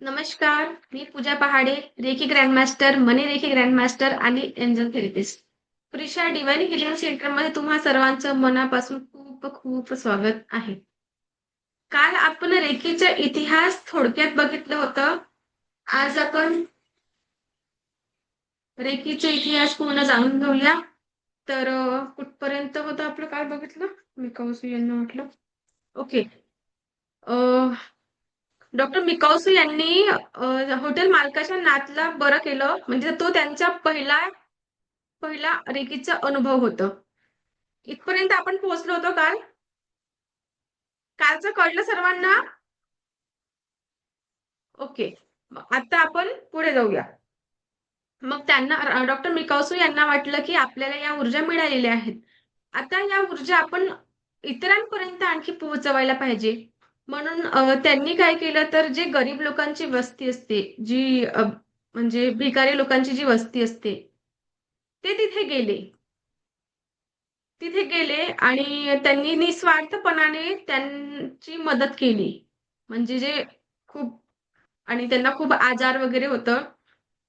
नमस्कार, मी पूजा पहाडे, reiki grandmaster, मनी reiki grandmaster आणि angel therapist. Prisha divine healing सेंटरमध्ये तुम्हा सर्वांचं मनापासून खूप खूप स्वागत आहे. काल आपण रेकीचा इतिहास थोडक्यात बघितलं होतं. आज आपण रेकीचा इतिहास पूर्ण जाणून घेऊया. तर कुठपर्यंत होतं आपलं काय बघितलं? मी कौसू यांना म्हटलं. ओके. डॉक्टर मिकाउसू यांनी हॉटेल मालकाच्या नातला बरं केलं म्हणजे तो त्यांचा पहिला पहिला रेकीचा अनुभव होता. इथपर्यंत आपण पोहोचलो होतो काल. कालचं कळलं सर्वांना? ओके. आता आपण पुढे जाऊया. मग त्यांना डॉक्टर मिकाउसू यांना वाटलं की आपल्याला या ऊर्जा मिळालेल्या आहेत. आता या ऊर्जा आपण इतरांपर्यंत आणखी पोहोचवायला पाहिजे. म्हणून त्यांनी काय केलं तर जे गरीब लोकांची वस्ती असते, जी म्हणजे भिकारी लोकांची जी वस्ती असते, ते तिथे गेले. तिथे गेले आणि त्यांनी निस्वार्थपणाने त्यांची मदत केली. म्हणजे जे खूप आणि त्यांना खूप आजार वगैरे होतं.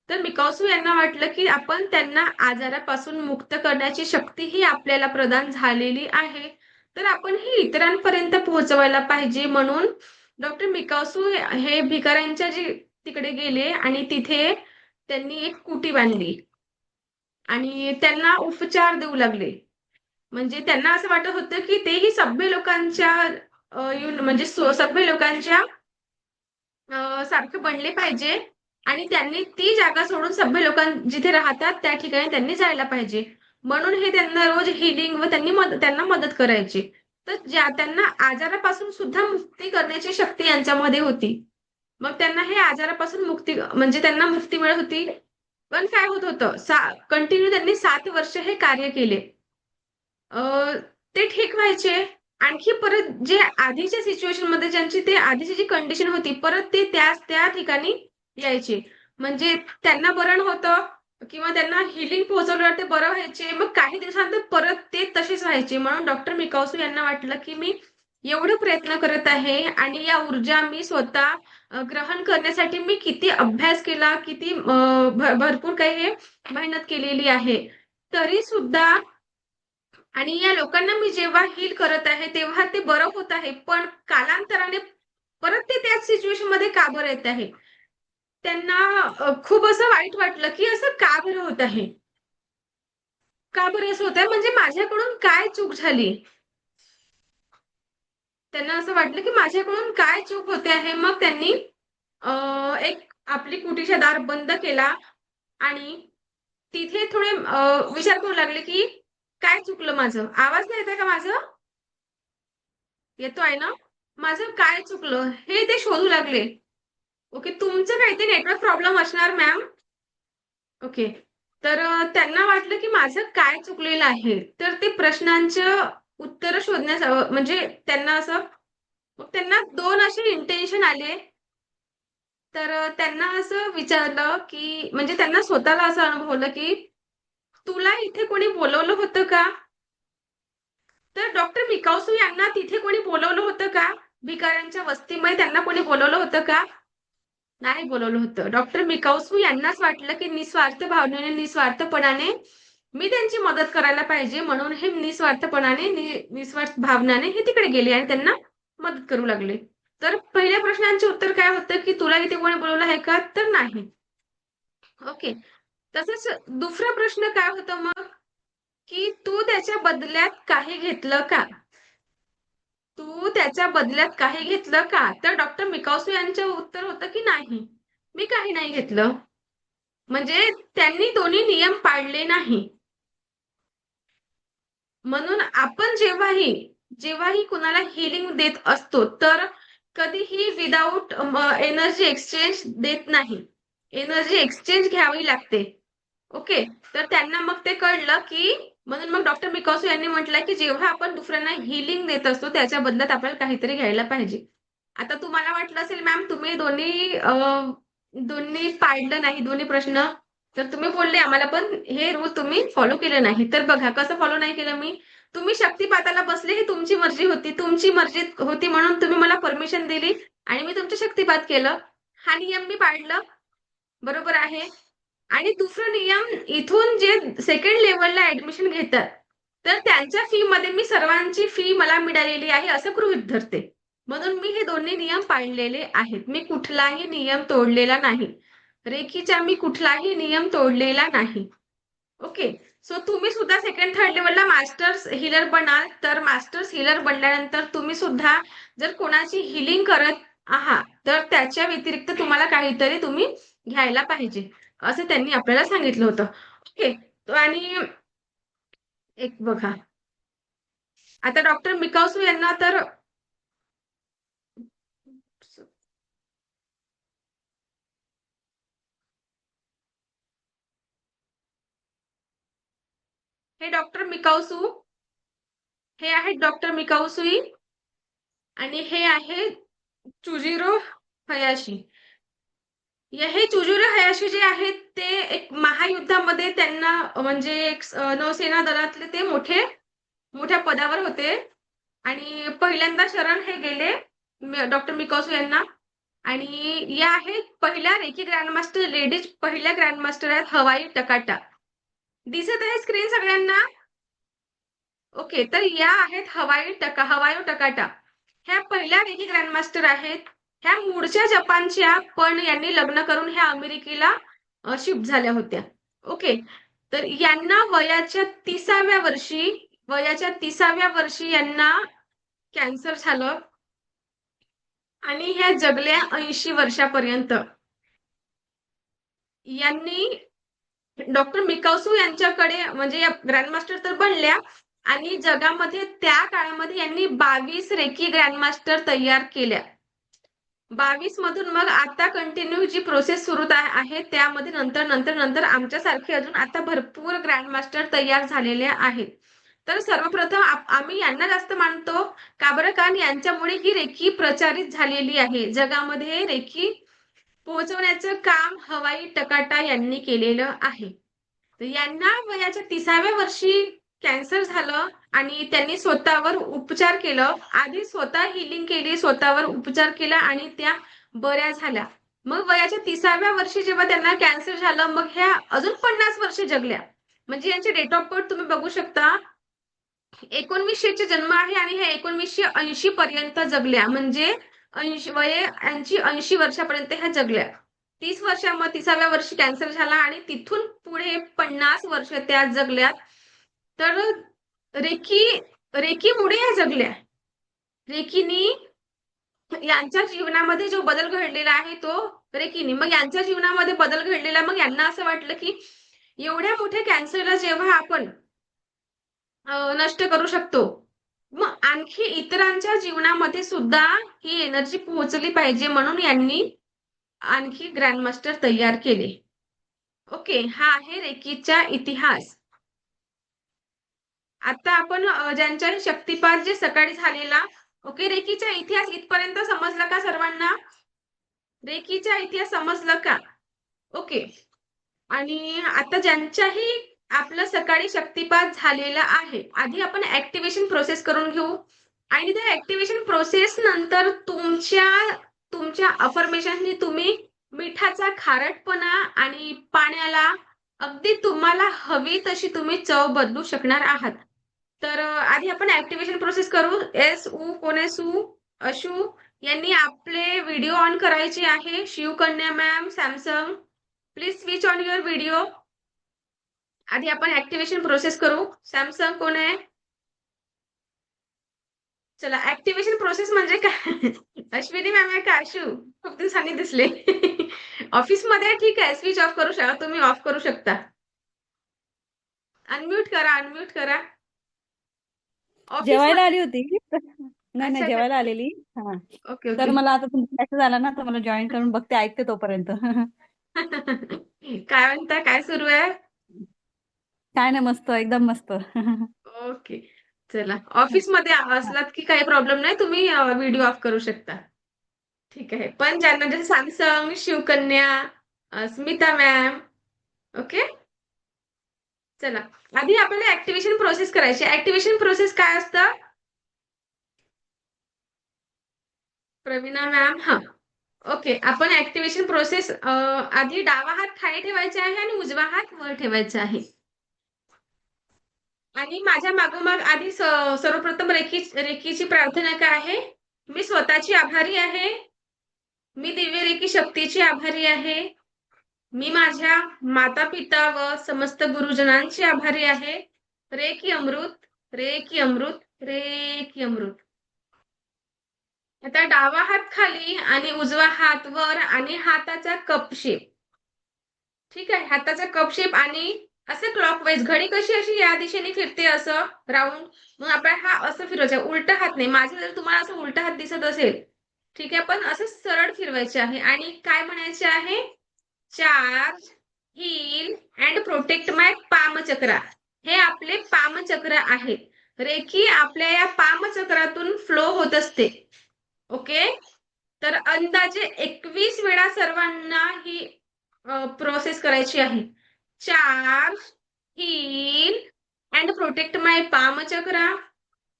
तर मिकाउसू यांना वाटलं, की आपण त्यांना आजारापासून मुक्त करण्याची शक्ती ही आपल्याला प्रदान झालेली आहे. तर आपण ही इतरांपर्यंत पोहोचवायला पाहिजे म्हणून डॉक्टर मिकाउसू हे भिकाऱ्यांच्या जे तिकडे गेले आणि तिथे त्यांनी एक कुटी बांधली आणि त्यांना उपचार देऊ लागले. म्हणजे त्यांना असं वाटत होतं, की तेही सभ्य लोकांच्या म्हणजे सभ्य लोकांच्या सारखं बनले पाहिजे आणि त्यांनी ती जागा सोडून सभ्य लोकां जिथे राहतात त्या ठिकाणी त्यांनी जायला पाहिजे. म्हणून हे त्यांना रोज हिलिंग व त्यांना मदत करायचे. तर त्यांना आजारापासून सुद्धा मुक्ती करण्याची शक्ती यांच्यामध्ये होती. मग त्यांना हे आजारापासून मुक्ती म्हणजे त्यांना मुक्ती मिळत होती. पण काय होत होतं, कंटिन्यू त्यांनी 7 वर्ष हे कार्य केले. अ, ते ठीक व्हायचे. आणखी परत जे आधीच्या सिच्युएशनमध्ये ज्यांची ते आधीची जी कंडिशन होती, परत ते त्या ठिकाणी यायचे. म्हणजे त्यांना बरं होतं किंवा त्यांना हीलिंग पोहोचवल्यावर ते बरं व्हायचे. मग काही दिवसानंतर परत ते तसेच व्हायचे. म्हणून डॉक्टर मिकाउसू यांना वाटलं, की मी एवढे प्रयत्न करत आहे आणि या ऊर्जा मी स्वतः ग्रहण करण्यासाठी मी किती अभ्यास केला, किती भरपूर काही हे मेहनत केलेली आहे. तरी सुद्धा आणि या लोकांना मी जेव्हा हील करत आहे, तेव्हा ते बरं होत आहे. पण कालांतराने परत ते त्याच सिच्युएशनमध्ये का बरं येत आहे? त्यांना खूप असं वाईट वाटलं, की असं का बरं होत आहे? का बरं असं होत आहे? म्हणजे माझ्याकडून काय चूक झाली? त्यांना असं वाटलं, की माझ्याकडून काय चूक होते आहे? मग त्यांनी एक आपली कुटीचा दार बंद केला आणि तिथे थोडे विचार करू लागले, की काय चुकलं माझं? आवाज नाही येत आहे का माझं? येतो आहे ना? माझं काय चुकलं? हे ते शोधू लागले. ओके. तुमचं काहीतरी नेटवर्क प्रॉब्लेम असणार मॅम. ओके. तर त्यांना वाटलं की माझं काय चुकलेलं आहे. तर ते प्रश्नांचं उत्तरं शोधण्यास म्हणजे त्यांना असं मग त्यांना 2 असे इंटेन्शन आले. तर त्यांना असं विचारलं की म्हणजे त्यांना स्वतःला असं अनुभवलं की "तुला इथे कोणी बोलावलं होतं का?" तर डॉक्टर मिकाउसू यांना तिथे कोणी बोलावलं होतं का? भिकाऱ्यांच्या वस्तीमध्ये त्यांना कोणी बोलावलं होतं का? नाही बोलावलं होतं. डॉक्टर मिकाउसू यांनाच वाटलं, की निस्वार्थ भावनेने, निस्वार्थपणाने मी त्यांची मदत करायला पाहिजे म्हणून हे निस्वार्थपणाने, निस्वार्थ भावनाने हे तिकडे गेले आणि त्यांना मदत करू लागले. तर पहिल्या प्रश्नांचे उत्तर काय होतं, की तुला इथे कोणी बोलावलं आहे का? तर नाही. ओके. तसंच दुसरा प्रश्न काय होता मग, की तू त्याच्या बदल्यात काही घेतलं का? तू त्याच्या बदल्यात काही घेतलं का? तर डॉक्टर मिकाउसू यांचं उत्तर होतं, की नाही. मी काही नाही घेतलं. म्हणजे त्यांनी दोन्ही नियम पाळले नाही. म्हणून आपण जेव्हाही कुणाला हीलिंग देत असतो, तर कधीही विदाऊट एनर्जी एक्सचेंज देत नाही. एनर्जी एक्सचेंज घ्यावी लागते. ओके. तर त्यांना मग ते कळलं, की म्हणून मग डॉक्टर मिकासो यांनी म्हटलं, की जेव्हा आपण दुसऱ्यांना हीलिंग देत असतो, त्याच्या बदल्यात आपल्याला काहीतरी घ्यायला पाहिजे. आता तुम्हाला वाटलं असेल मॅम तुम्ही दोन्ही पाळलं नाही दोन्ही प्रश्न. तर तुम्ही बोलले आम्हाला पण हे रूल तुम्ही फॉलो केले नाही. तर बघा कसं फॉलो नाही केलं मी. तुम्ही शक्तिपाताला बसले ही तुमची मर्जी होती. तुमची मर्जी होती म्हणून तुम्ही मला परमिशन दिली आणि मी तुमचं शक्तिपात केलं. हा नियम मी पाळलं, बरोबर आहे. आणि दुसरा नियम, इथून जे सेकंड लेव्हलला ऍडमिशन घेतात, तर त्यांच्या फी मध्ये मी सर्वांची फी मला मिळालेली आहे असं गृहीत धरते. म्हणून मी हे दोन्ही नियम पाळलेले आहेत. मी कुठलाही नियम तोडलेला नाही. रेकीचा मी कुठलाही नियम तोडलेला नाही. ओके. सो तुम्ही सुद्धा सेकंड थर्ड लेवलला मास्टर्स हिलर बनाल, तर मास्टर्स हिलर बनल्यानंतर तुम्ही सुद्धा जर कोणाची हिलिंग करत आहात, तर त्याच्या व्यतिरिक्त तुम्हाला काहीतरी तुम्ही घ्यायला पाहिजे, असं त्यांनी आपल्याला सांगितलं होतं. ओके. आणि एक बघा, आता डॉक्टर मिकावसू यांना तर हे डॉक्टर मिकावसू, हे आहेत डॉक्टर मिकावसुई, आणि हे आहे चुजिरो हयाशी. हे चुजुरे हयाशी जे आहेत ते एक महायुद्धामध्ये त्यांना म्हणजे एक नौसेना दलातले ते मोठ्या पदावर होते. आणि पहिल्यांदा शरण हे गेले डॉक्टर मिकासो यांना. आणि या आहेत पहिल्या रेकी ग्रँडमास्टर लेडीज, पहिल्या ग्रँडमास्टर आहेत हवाई टकाटा. दिसत आहे स्क्रीन सगळ्यांना? ओके. तर या आहेत हवाई टकाटा. ह्या पहिल्या रेकी ग्रँडमास्टर आहेत. ह्या मूळच्या जपानच्या, पण यांनी लग्न करून ह्या अमेरिकेला शिफ्ट झाल्या होत्या. ओके. तर यांना वयाच्या 30व्या वर्षी यांना कॅन्सर झालं, आणि ह्या जगल्या 80 वर्षापर्यंत. यांनी डॉक्टर मिकावसू यांच्याकडे म्हणजे या ग्रँडमास्टर तर बनल्या, आणि जगामध्ये त्या काळामध्ये यांनी 22 रेकी ग्रँडमास्टर तयार केल्या. 22 मधून मग आता कंटिन्यू जी प्रोसेस सुरू आहे, त्यामध्ये नंतर नंतर नंतर आमच्यासारखे अजून आता भरपूर ग्रँडमास्टर तयार झालेले आहेत. तर सर्वप्रथम आम्ही यांना जास्त मानतो, का बरं? कारण यांच्यामुळे ही रेकी प्रचारित झालेली आहे. जगामध्ये रेकी पोहोचवण्याचं काम हवाई टकाटा यांनी केलेलं आहे. तर यांना वयाच्या 30व्या वर्षी कॅन्सर झालं, आणि त्यांनी स्वतःवर उपचार केलं. आधी स्वतः हिलिंग केली, स्वतःवर उपचार केला, आणि त्या बऱ्या झाल्या. मग वयाच्या 30व्या वर्षी जेव्हा त्यांना कॅन्सर झालं, मग ह्या अजून 50 वर्ष जगल्या. म्हणजे यांचे डेट ऑफ बर्थ तुम्ही बघू शकता. 1900 चे जन्म आहे, आणि ह्या 1980 पर्यंत जगल्या. म्हणजे 80 वर्षापर्यंत ह्या जगल्या. 30व्या वर्षी कॅन्सर झाला, आणि तिथून पुढे 50 वर्ष त्या जगल्या. तर रेकी रेकीमुळे या जगल्या. रेकीनी यांच्या जीवनामध्ये जो बदल घडलेला आहे तो रेकीनी, मग यांच्या जीवनामध्ये बदल घडलेला, मग यांना असं वाटलं की एवढ्या मोठ्या कॅन्सरला जेव्हा आपण नष्ट करू शकतो, मग आणखी इतरांच्या जीवनामध्ये सुद्धा ही एनर्जी पोहोचली पाहिजे, म्हणून यांनी आणखी ग्रँडमास्टर तयार केले. ओके. हा आहे रेकीचा इतिहास. आता आपण ज्यांच्या शक्तिपात जे सकाळी झालेला. ओके. रेकीचा इतिहास इथपर्यंत समजला का सर्वांना? रेकीचा इतिहास समजला का? ओके. आणि आता ज्यांच्याही आपलं सकाळी शक्तिपात झालेला आहे, आधी आपण ऍक्टिव्हेशन प्रोसेस करून घेऊ. आणि त्या ऍक्टिव्हेशन प्रोसेस नंतर तुमच्या तुमच्या अफर्मेशननी तुम्ही मिठाचा खारटपणा आणि पाण्याला अगदी तुम्हाला हवी तशी तुम्ही चव बदलू शकणार आहात. तर आधी आपण ऍक्टिव्हेशन प्रोसेस करू. अशू यांनी आपले व्हिडिओ ऑन करायचे आहे. Shivkanya ma'am, Samsung, please switch on your video. आधी आपण ऍक्टिव्हेशन प्रोसेस करू. सॅमसंग कोण आहे? चला, ऍक्टिव्हेशन प्रोसेस म्हणजे काय? अश्विनी मॅम आहे का? आशू खूप दिवसांनी दिसले. ऑफिस मध्ये ठीक आहे, स्विच ऑफ करू शकता, तुम्ही ऑफ करू शकता. अनम्यूट करा, अनम्यूट करा. ऑफिस जेवायला मध्ये. आली होती. नाही नाही, अच्छा. जेवायला आलेली. हा. ओके तर ओके. मला आता तुमचा मेसेज आला ना, तर मला जॉईन करून बघते, ऐकते तोपर्यंत. काय म्हणता, काय सुरू आहे? काय नाही, मस्त, एकदम मस्त. ओके. चला, ऑफिस मध्ये असलात की काही प्रॉब्लेम नाही, तुम्ही व्हिडिओ ऑफ करू शकता. ठीक आहे. पण ज्यांना जसे Samsung, Shivkanya, Smita ma'am. Okay. चला, आधी आपल्याला ऍक्टिव्हेशन प्रोसेस करायची. ऍक्टिव्हेशन प्रोसेस काय असतं? प्रवीणा मॅम. हा. ओके, आपण ऍक्टिव्हेशन प्रोसेस आधी डावा हात खाली ठेवायचा आहे आणि उजवा हात वर ठेवायचा आहे. आणि माझ्या मागोमाग आधी सर्वप्रथम रेकीची प्रार्थना काय आहे? मी स्वतःची आभारी आहे. मी दिव्य रेकी शक्तीची आभारी आहे. मी माझ्या माता-पिता व समस्त गुरुजनांची आभारी आहे. रे की अमृत, रे की अमृत, रे की अमृत. आता डावा हात खाली आणि उजवा हात वर आणि हाताचा कप शेप. ठीक आहे, हाताचा कप शेप आणि असं क्लॉकवाईज घडी कशी अशी या दिशेने फिरते असं राऊंड. मग आपण हा असं फिरवायचा, उलटा हात नाही. माझं जर तुम्हाला असं उलटा हात दिसत असेल, ठीक आहे, पण असं सरळ फिरवायचे आहे आणि काय म्हणायचे आहे? Charge, heal and protect my पामचक्रा. हे आपले पामचक्र आहे. रेखी आपल्या या पामचक्रातून फ्लो होत असते. ओके, तर अंदाजे 21 वेळा सर्वांना ही प्रोसेस करायची आहे. Charge, heal and protect my palm chakra.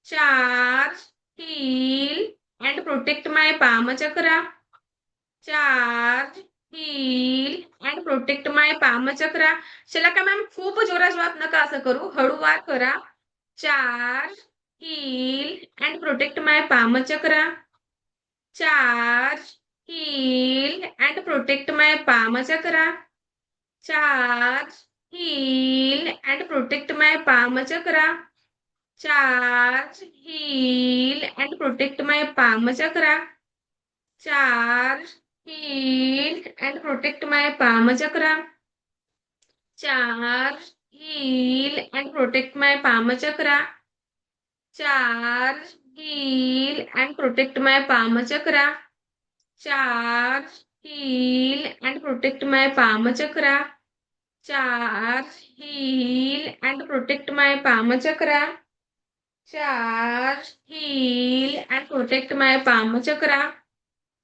Charge, heal and protect my palm chakra. Charge, heal and protect my palm chakra. चला का मॅम, खूप जोरात नका असं करू, हळूवार करा. Charge, heal and protect my palm chakra. Charge, heal and protect my palm chakra. Charge, heal and protect my palm chakra. Charge, heal and protect my palm chakra. Charge, heal and protect my palm chakra. Charge, heal and protect my palm chakra. Charge, heal and protect my palm chakra. Charge, heal and protect my palm chakra. Charge, heal and protect my palm chakra. Charge, heal and protect my palm chakra.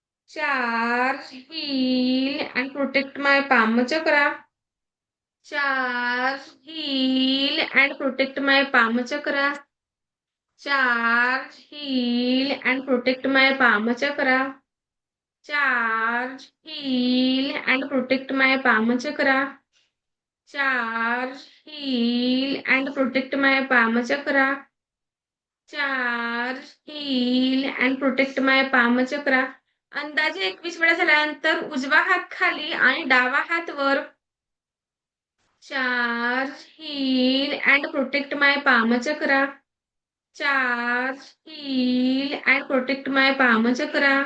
Charge, heal and protect my palm chakra. Charge, heal and protect my palm chakra. Charge, heal and protect my palm chakra. Charge, heal and protect my palm chakra. Charge, heal and protect my palm chakra. Charge, heal and protect my palm chakra. अंदाजे 21 वेळा झाल्यानंतर उजवा हात खाली आणि डावा हात वर. Charge, heal and protect my palm chakra. Charge, heal and protect my palm chakra.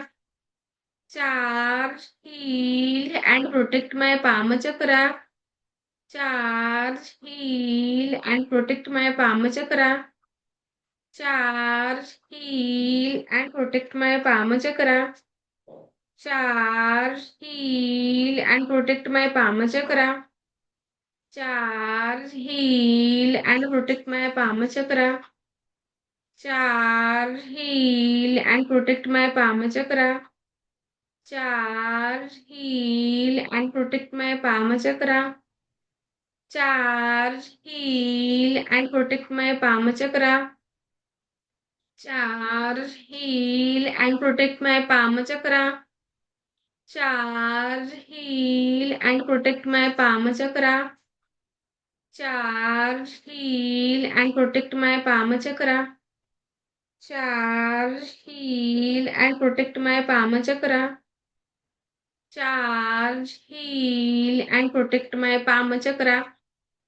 Charge, heal and protect my palm chakra. Charge, heal and protect my palm chakra. Charge, heal and protect my palm chakra. Charge, heal and protect my palm chakra. Charge, heal and protect my palm chakra. Charge, heal and protect my palm chakra. Charge, heal and protect my palm chakra. Charge, heal and protect my palm chakra. Charge, heal and protect my palm chakra. Charge, heal and protect my palm chakra. Charge, heal and protect my palm chakra. Charge, heal and protect my palm chakra. Charge, heal and protect my palm chakra.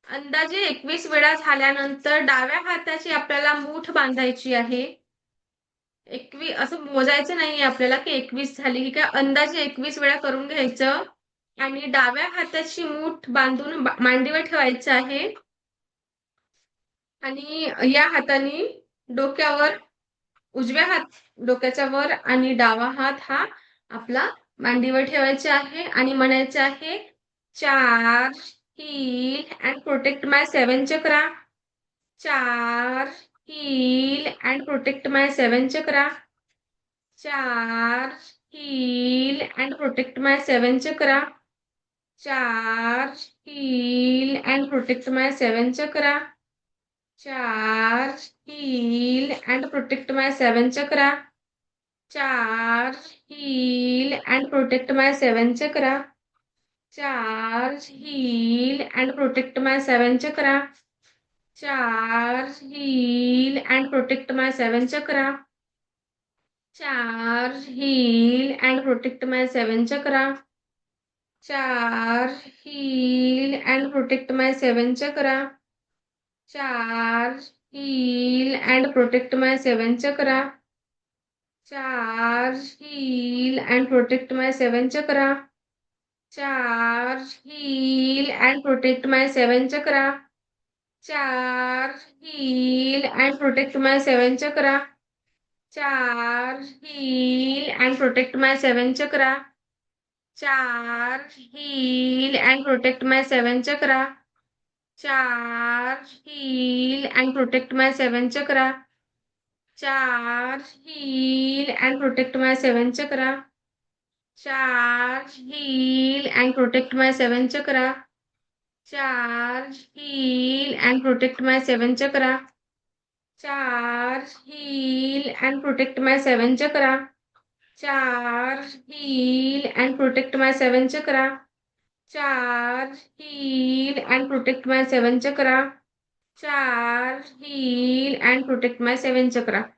अंदाजे 21 वेळा झाल्यानंतर डाव्या हाताची आपल्याला मूठ बांधायची आहे. 21 असं मोजायचं नाहीये आपल्याला की 21 झाली की काय, अंदाजे 21 वेळा करून घ्यायचं आणि डाव्या हाताची मूठ बांधून मांडीवर ठेवायचं आहे आणि या हाताने डोक्यावर, उजव्या हात डोक्याच्या वर आणि डावा हात हा आपला मांडीवर ठेवायचा आहे आणि म्हणायचं आहे, charge, heal and protect my 7 chakra. Charge, heal and protect my 7 chakra. Charge, heal and protect my 7 chakra. Charge, heal and protect my 7 chakra. Charge, heal and protect my 7 chakra. Charge, heal, and protect my seven chakra. Charge, heal, and protect my seven chakra. Charge, heal, and protect my seven chakra. Charge, heal, and protect my seven chakra. Charge, heal, and protect my seven chakra. Charge, heal, and protect my seven chakra. Charge, heal, and protect my seven chakra. Charge, heal, and protect my seven chakra. Charge, heal, and protect my seven chakra. Charge, heal, and protect my seven chakra. Charge, heal, and protect my seven chakra. Charge, heal, and protect my seven chakra. Charge, heal, and protect my seven chakra. Charge, heal, and protect my seven chakra. Charge, heal, and protect my seven chakra. Charge, heal, and protect my seven chakra. Charge, heal, and protect my seven chakra. Charge, heal, and protect my seven chakra. Charge, heal, and protect my seven chakra.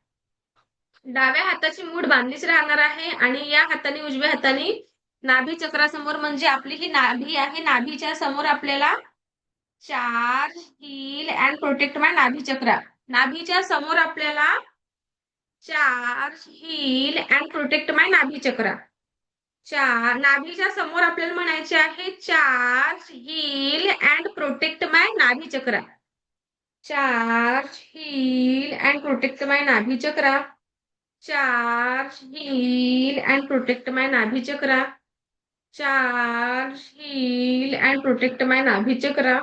डाव्या हाताची मूठ बांधलीच राहणार आहे आणि या हाताने उजव्या हाताने नाभी चक्रासमोर म्हणजे आपली ही नाभी आहे नाभीच्या समोर आपल्याला charge heal and protect my nabhi chakra नाभीच्या समोर आपल्याला charge heal and protect my nabhi chakra नाभीच्या समोर आपल्याला म्हणायचे आहे charge heal and protect my nabhi chakra charge heal and protect my nabhi chakra charge heal and protect my nabhi chakra charge heal and protect my nabhi chakra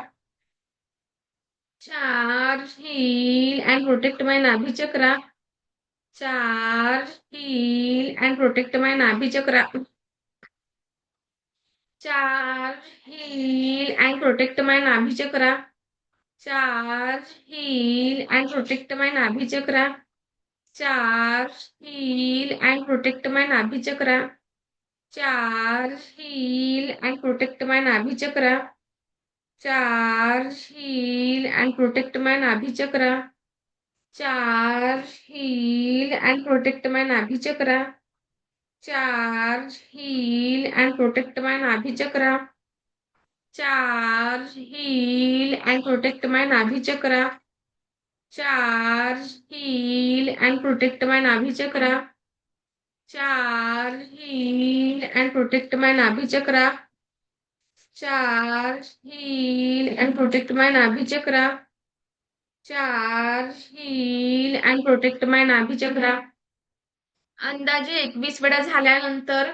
charge heal and protect my nabhi chakra charge heal and protect my nabhi chakra charge heal and protect my nabhi chakra charge heal and protect my nabhi chakra charge heal and protect my nabhi chakra charge heal and protect my nabhi chakra charge heal and protect my nabhi chakra charge heal and protect my nabhi chakra charge heal and protect my nabhi chakra charge heal and protect my nabhi chakra charge heal and protect my nabhi chakra charge heal and protect my nabhi chakra charge heal and protect my nabhi chakra charge heal and protect my nabhi chakra अंदाजे 21 वेळा झाल्यानंतर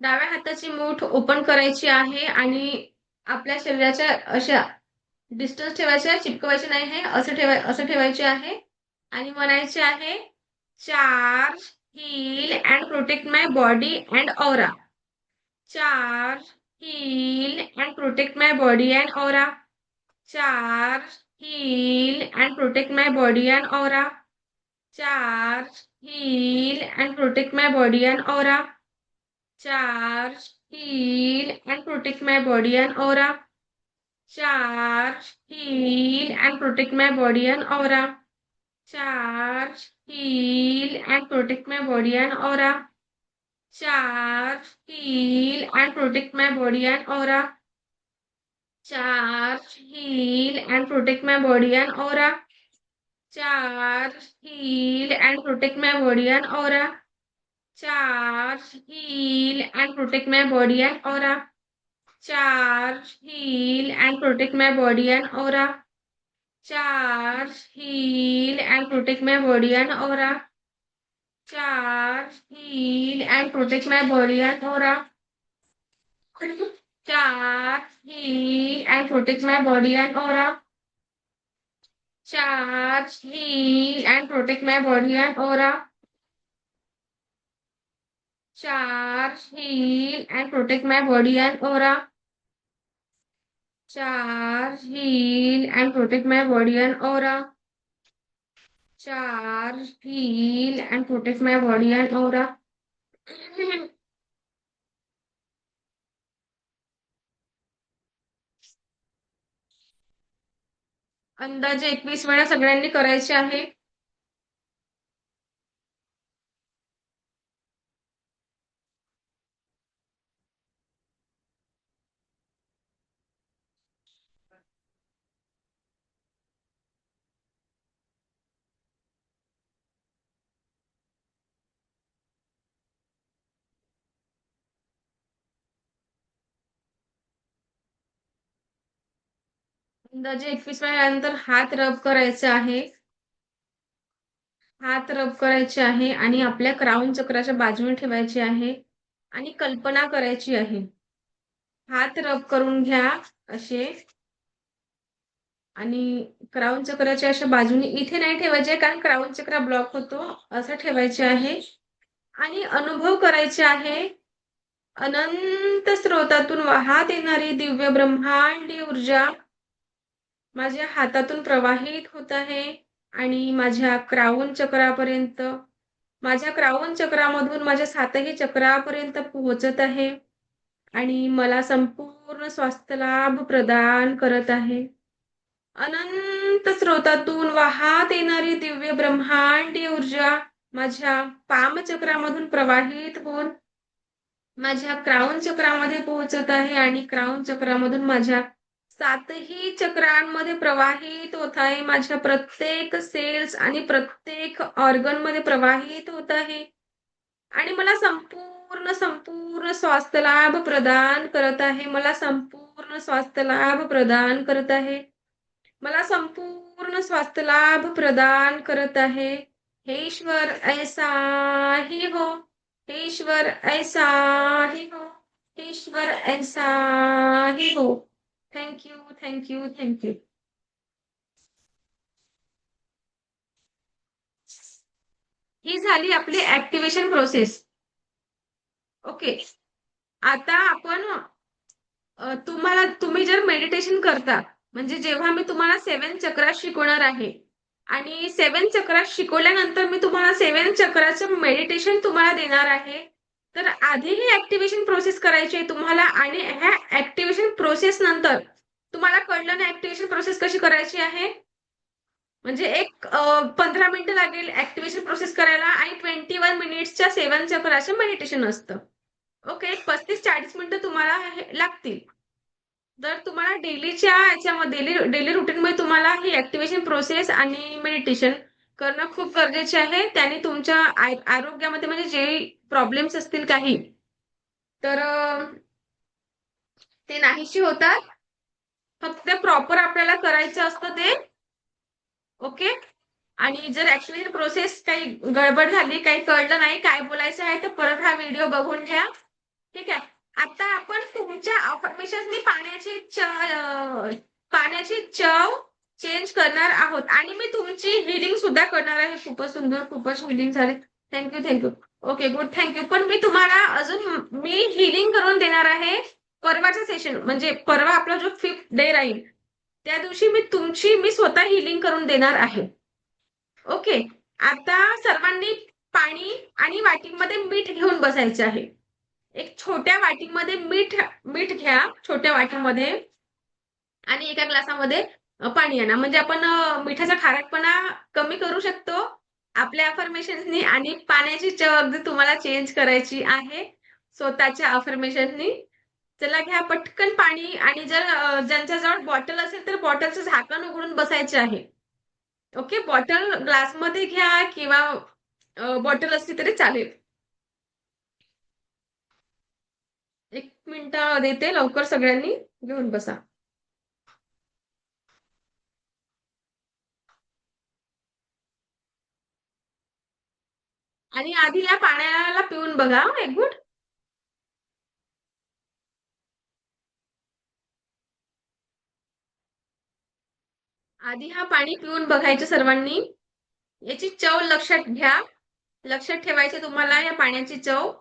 डाव्या हाताची मूठ open करायची आहे आणि आपल्या शरीराच्या अशा डिस्टन्स ठेवायचे चिपकवायचे नाही आहे असं ठेवायचे आहे आणि म्हणायचे आहे charge heal and protect my body and aura charge heal and protect my body and aura charge heal and protect my body and aura charge heal and protect my body and aura charge heal and protect my body and aura charge heal and protect my body and aura charge heal and protect my body and aura charge heal and protect my body and aura charge heal and protect my body and aura charge heal and protect my body and aura charge heal and protect my body and aura charge heal and protect my body and aura charge heal and protect my body and aura charge heal and protect my body and aura charge heal and protect my body and aura charge heal and protect my body and aura charge heal and protect my body and aura charge heal and protect my body and aura charge heal and protect my body and aura अंदाजे 21 वेळा सगळ्यांनी करायचे आहे. अंदाजे 21 वेळानंतर हात रब करायचे आहे. हात रब करायचे आहे आणि आपल्या क्राउन चक्राच्या बाजूने ठेवायचे आहे आणि कल्पना करायची आहे. हात रब करून घ्या असे आणि क्राउन चक्राच्या अशा बाजूने इथे नाही ठेवायचे कारण क्राउन चक्र ब्लॉक होतो. असं ठेवायचे आहे आणि अनुभव करायचे आहे. अनंत स्रोतातून वाहत येणारी दिव्य ब्रह्मांडी ऊर्जा माझ्या हातातून प्रवाहित होत आहे आणि माझ्या क्राउन चक्रापर्यंत माझ्या क्राउन चक्रामधून माझ्या सातही चक्रापर्यंत पोहोचत आहे आणि मला संपूर्ण स्वास्थ्य लाभ प्रदान करत आहे. अनंत स्रोतातून वाहत येणारी दिव्य ब्रह्मांडी ऊर्जा माझ्या पामचक्रामधून प्रवाहित होऊन माझ्या क्राउन चक्रामध्ये पोहोचत आहे आणि क्राउन चक्रामधून माझ्या सातही चक्रांमध्ये प्रवाहित होत आहे. माझ्या प्रत्येक सेल्स आणि प्रत्येक ऑर्गन मध्ये प्रवाहित होत आहे आणि मला संपूर्ण संपूर्ण स्वास्थ्य लाभ प्रदान करत आहे. मला संपूर्ण स्वास्थ्य लाभ प्रदान करत आहे. मला संपूर्ण स्वास्थ्य लाभ प्रदान करत आहे. हे ईश्वर ऐसा ही हो. हे ईश्वर ऐसा ही हो. हे ईश्वर ऐसा ही हो. Thank you thank you thank you. ही झाली आपली ऍक्टिव्हेशन प्रोसेस. ओके. आता आपण तुम्ही जर मेडिटेशन करता म्हणजे जेव्हा मी तुम्हाला 7 चक्रा शिकवणार आहे आणि 7 चक्रा शिकवल्यानंतर मी तुम्हाला 7 चक्राचं मेडिटेशन तुम्हाला देणार आहे. तर आधी ही ऍक्टिव्हेशन प्रोसेस करायची आहे तुम्हाला आणि ह्या ऍक्टिव्हेशन प्रोसेस नंतर तुम्हाला कळलं ना ऍक्टिव्हेशन प्रोसेस कशी करायची आहे. म्हणजे एक 15 मिनिटं लागेल ऍक्टिव्हेशन प्रोसेस करायला आणि 21 मिनिट्सच्या 7 चक्राचं मेडिटेशन असतं. ओके 35-40 मिनिटं तुम्हाला लागतील. जर तुम्हाला डेलीच्या याच्यामध्ये डेली रुटीनमध्ये तुम्हाला ही ऍक्टिव्हेशन प्रोसेस आणि मेडिटेशन करणं खूप गरजेचे आहे. त्याने तुमच्या आरोग्यामध्ये म्हणजे जे प्रॉब्लेम्स असतील काही तर ते नाहीशी होतात. फक्त प्रॉपर आपल्याला करायचं असतं ते. ओके. आणि जर ऍक्टिव्हेशन प्रोसेस काही गडबड झाली काही कळलं नाही काय बोलायचं आहे तर परत हा व्हिडिओ बघून घ्या. ठीक आहे. आता आपण तुमच्या अफर्मेशन्सनी पाण्याची चव चेंज करणार आहोत आणि मी तुमची हिलिंग सुद्धा करणार आहे. खूपच सुंदर खूपच हिलिंग झाले. Thank you thank you. Okay good thank you. पण मी तुम्हाला अजून मी हिलिंग करून देणार आहे परवाच्या सेशन म्हणजे परवा आपला जो 5th डे राहील त्या दिवशी मी स्वतः हिलिंग करून देणार आहे. ओके. आता सर्वांनी पाणी आणि वाटीमध्ये मीठ घेऊन बसायचे आहे. एक छोट्या वाटीमध्ये मीठ मीठ घ्या छोट्या वाटीमध्ये आणि एका ग्लासामध्ये पाणी आणा म्हणजे आपण मिठाचा खारटपणा कमी करू शकतो आपल्या अफर्मेशन्सनी आणि पाण्याची चव अगदी तुम्हाला चेंज करायची आहे स्वतःच्या अफर्मेशननी. चला घ्या पटकन पाणी आणि जर ज्यांच्याजवळ बॉटल असेल तर बॉटलचं झाकण उघडून बसायचे आहे. ओके बॉटल ग्लासमध्ये घ्या किंवा बॉटल असली तरी चालेल. 1 मिनिट देते लवकर सगळ्यांनी घेऊन बसा. आणि आधी या पाण्याला पिऊन बघा एक घुट. आधी हा पाणी पिऊन बघायचं सर्वांनी. याची चव लक्षात घ्या. लक्षात ठेवायचे तुम्हाला या पाण्याची चव.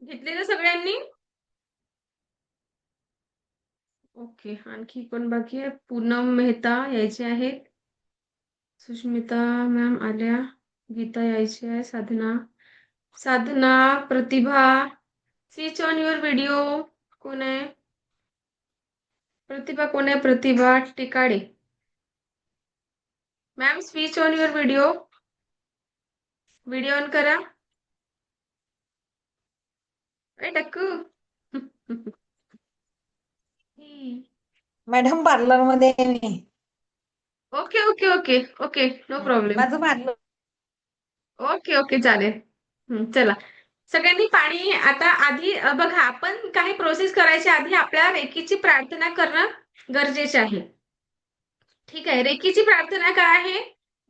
घेतलेलं सगळ्यांनी? ओके. आणखी कोण बाकी आहे? पूनम मेहता यायचे आहेत. सुष्मिता मॅम आल्या. गीता यायची आहे. Sadhana, Sadhana, Pratibha. Switch on your video. कोण आहे? प्रतिभा कोण आहे? Pratibha Tikade. Ma'am switch on your video. Video on करा. ए टक्कू. मॅडम पार्लर मध्ये आहे मी. Okay okay okay okay, no problem. माझं पार्लर. ओके ओके चालेल. चला, सगळ्यांनी पाणी आता आधी बघा, आपण काही प्रोसेस करायच्या आधी आपल्याला रेकीची प्रार्थना करणं गरजेचे आहे. ठीक आहे. रेकीची प्रार्थना काय आहे?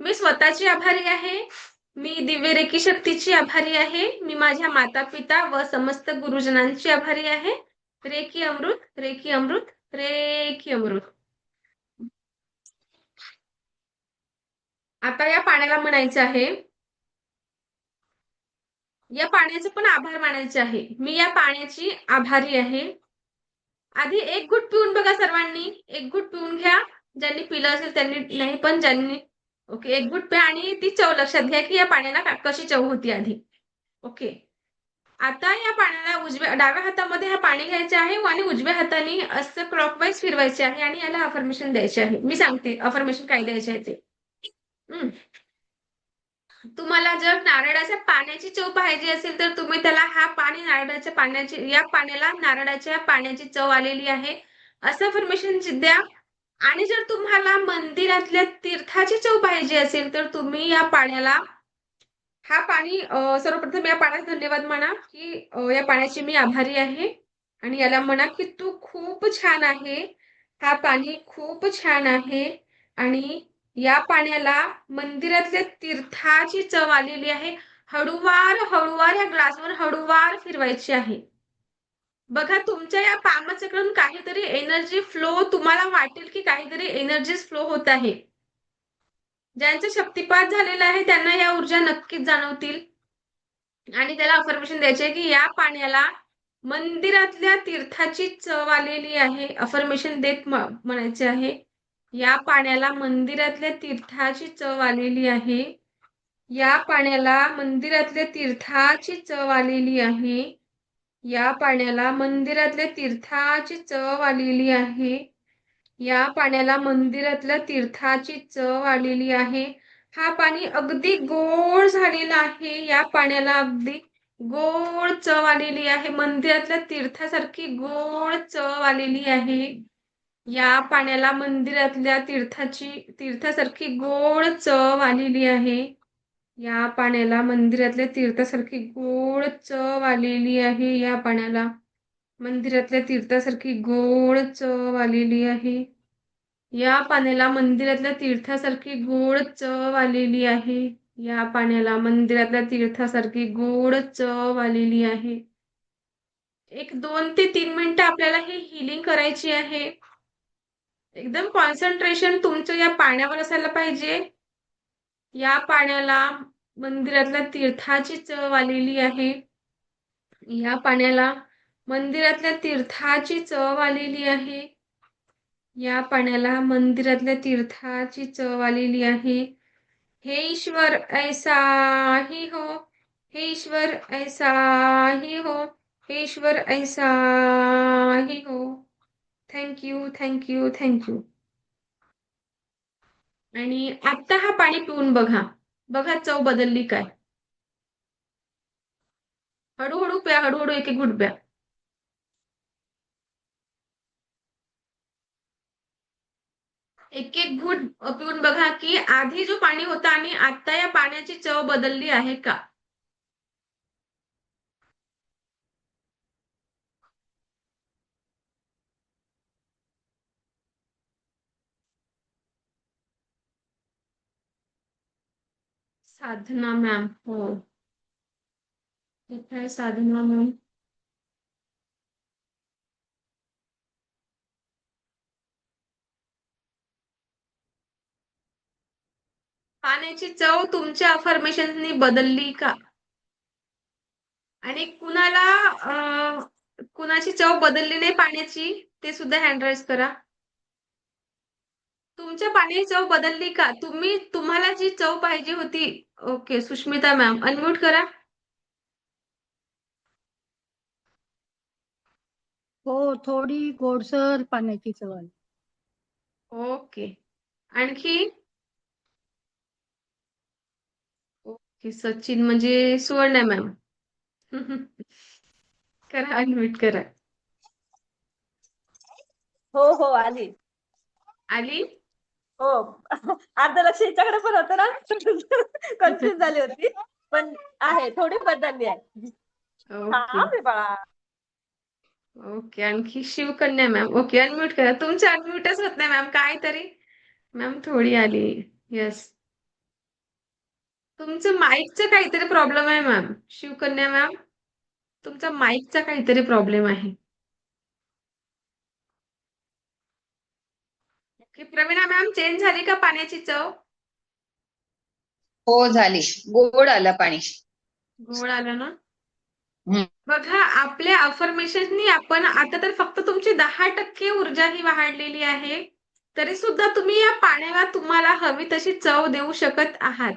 मी स्वतःची आभारी आहे. मी दिव्य रेकी शक्तीची आभारी आहे. मी माझ्या माता पिता व समस्त गुरुजनांची आभारी आहे. Reiki Amrit, reiki Amrit, reiki अमृत. आता या पाण्याला म्हणायचं आहे, या पाण्याचे पण आभार मानायचे आहे. मी या पाण्याची आभारी आहे. आधी एक घुट पिऊन बघा सर्वांनी. एक घुट पिऊन घ्या. ज्यांनी पिलं असेल त्यांनी नाही, पण ज्यांनी ओके, एक घुट प्या आणि ती चव लक्षात घ्या की या पाण्याला कशी चव होती आधी. ओके. आता या पाण्याला डाव्या हातामध्ये हा पाणी घ्यायचे आहे आणि उजव्या हाताने असं क्लॉकवाईज फिरवायचे आहे आणि याला अफर्मेशन द्यायचे आहे. मी सांगते अफर्मेशन काय द्यायचे आहे ते. तुम्हाला जर नारळाच्या पाण्याची चव पाहिजे असेल तर तुम्ही त्याला हा पाणी नारळाच्या पाण्याची, या पाण्याला नारळाच्या पाण्याची चव आलेली आहे असं अफर्मेशन द्या. आणि जर तुम्हाला मंदिरातल्या तीर्थाची चव पाहिजे असेल तर तुम्ही या पाण्याला, हा पाणी सर्वप्रथम या पाण्याचा धन्यवाद म्हणा की या पाण्याची मी आभारी आहे. आणि याला म्हणा की तू खूप छान आहे. हा पाणी खूप छान आहे. आणि या पाण्याला मंदिरातल्या तीर्थाची चव आलेली आहे. हळूवार हळूवार या ग्लासवर हळूवार फिरवायची आहे. बघा, तुमच्या या पामचक्रातून काहीतरी एनर्जी फ्लो, तुम्हाला वाटेल की काहीतरी एनर्जी फ्लो होत आहे. ज्यांचा शक्तिपात झालेला आहे त्यांना या ऊर्जा नक्कीच जाणवतील. आणि त्याला अफर्मेशन द्यायचे की या पाण्याला मंदिरातल्या तीर्थाची चव आलेली आहे. अफर्मेशन देत म्हणायचे आहे, या पाण्याला मंदिरातल्या तीर्थाची चव आलेली आहे. या पाण्याला मंदिरातल्या तीर्थाची चव आलेली आहे. या पाण्याला मंदिरातल्या तीर्थाची चव आलेली आहे. या पाण्याला मंदिरातल्या तीर्थाची चव आलेली आहे. हा पाणी अगदी गोड झालेला आहे. या पाण्याला अगदी गोड चव आलेली आहे. मंदिरातल्या तीर्थासारखी गोड चव आलेली आहे. या पाण्याला मंदिरातल्या तीर्थासारखी गोड चव आलेली आहे. या पाण्याला मंदिरातल्या तीर्थासारखी गोड चव आलेली आहे. या पाण्याला मंदिरातल्या तीर्थासारखी गोड चव आलेली आहे. या पाण्याला मंदिरातल्या तीर्थासारखी गोड चव आलेली आहे. या पाण्याला मंदिरातल्या तीर्थासारखी गोड चव आलेली आहे. एक 2 ते 3 मिनिटं आपल्याला ही हिलिंग करायची आहे. एकदम कॉन्सन्ट्रेशन तुमचं या पाण्यावर असायला पाहिजे. या पाण्याला मंदिरातल्या तीर्थाची चव आलेली आहे. या पाण्याला मंदिरातल्या तीर्थाची चव आलेली आहे. या पाण्याला मंदिरातल्या तीर्थाची चव आलेली आहे. हे ईश्वर ऐसा ही हो, हे ईश्वर ऐसा ही हो, हे ईश्वर ऐसा ही हो. Thank you thank you thank you. आणि आता हा पाणी पिऊन बघा, बघा चव बदलली काय. हळूहळू प्या, हळूहळू एक एक घुट प्या. एक एक घुट पिऊन बघा की आधी जो पाणी होता आणि आता या पाण्याची चव बदलली आहे का. साधना मॅम, हो ठीक आहे साधना मॅम. पाण्याची चव तुमच्या अफर्मेशननी बदलली का. आणि कुणाची चव बदलली नाही पाण्याची ते सुद्धा हँड राईज करा. तुमच्या पाण्याची चव बदलली का? तुम्हाला जी चव पाहिजे होती. ओके, सुष्मिता मॅम अनम्यूट करा. हो, थोडी गोडसर पाण्याची चव आली. ओके. आणखी? ओके, सचिन म्हणजे सुवर्णा मॅम. करा, अनम्यूट करा. हो हो आली. आली? हो. अर्ध लक्ष हिच्याकडे पण होतं ना. कन्फ्युज झाली होती. पण आहे थोडी बदलली आहे. ओके. हा मी बाळा. ओके. आणखी शिवकन्या मॅम. ओके, अनम्यूट करा. तुमचं अनम्यूटच होत नाही मॅम. काहीतरी मॅम थोडी आली. येस. तुमचं माईकचं काहीतरी प्रॉब्लेम आहे मॅम. शिवकन्या मॅम, तुमचा माईकचा काहीतरी प्रॉब्लेम आहे. ओके, प्रवीणा मॅम चेंज झाली का पाण्याची चव? हो झाली. गोड आलं पाणी. गोड आलं ना? हम्म. बघा, आपल्या अफर्मेशननी आपण आता तर फक्त तुमची 10% ऊर्जा ही वाढलेली आहे. तरी सुद्धा तुम्ही या पाण्याला तुम्हाला हवी तशी चव देऊ शकत आहात.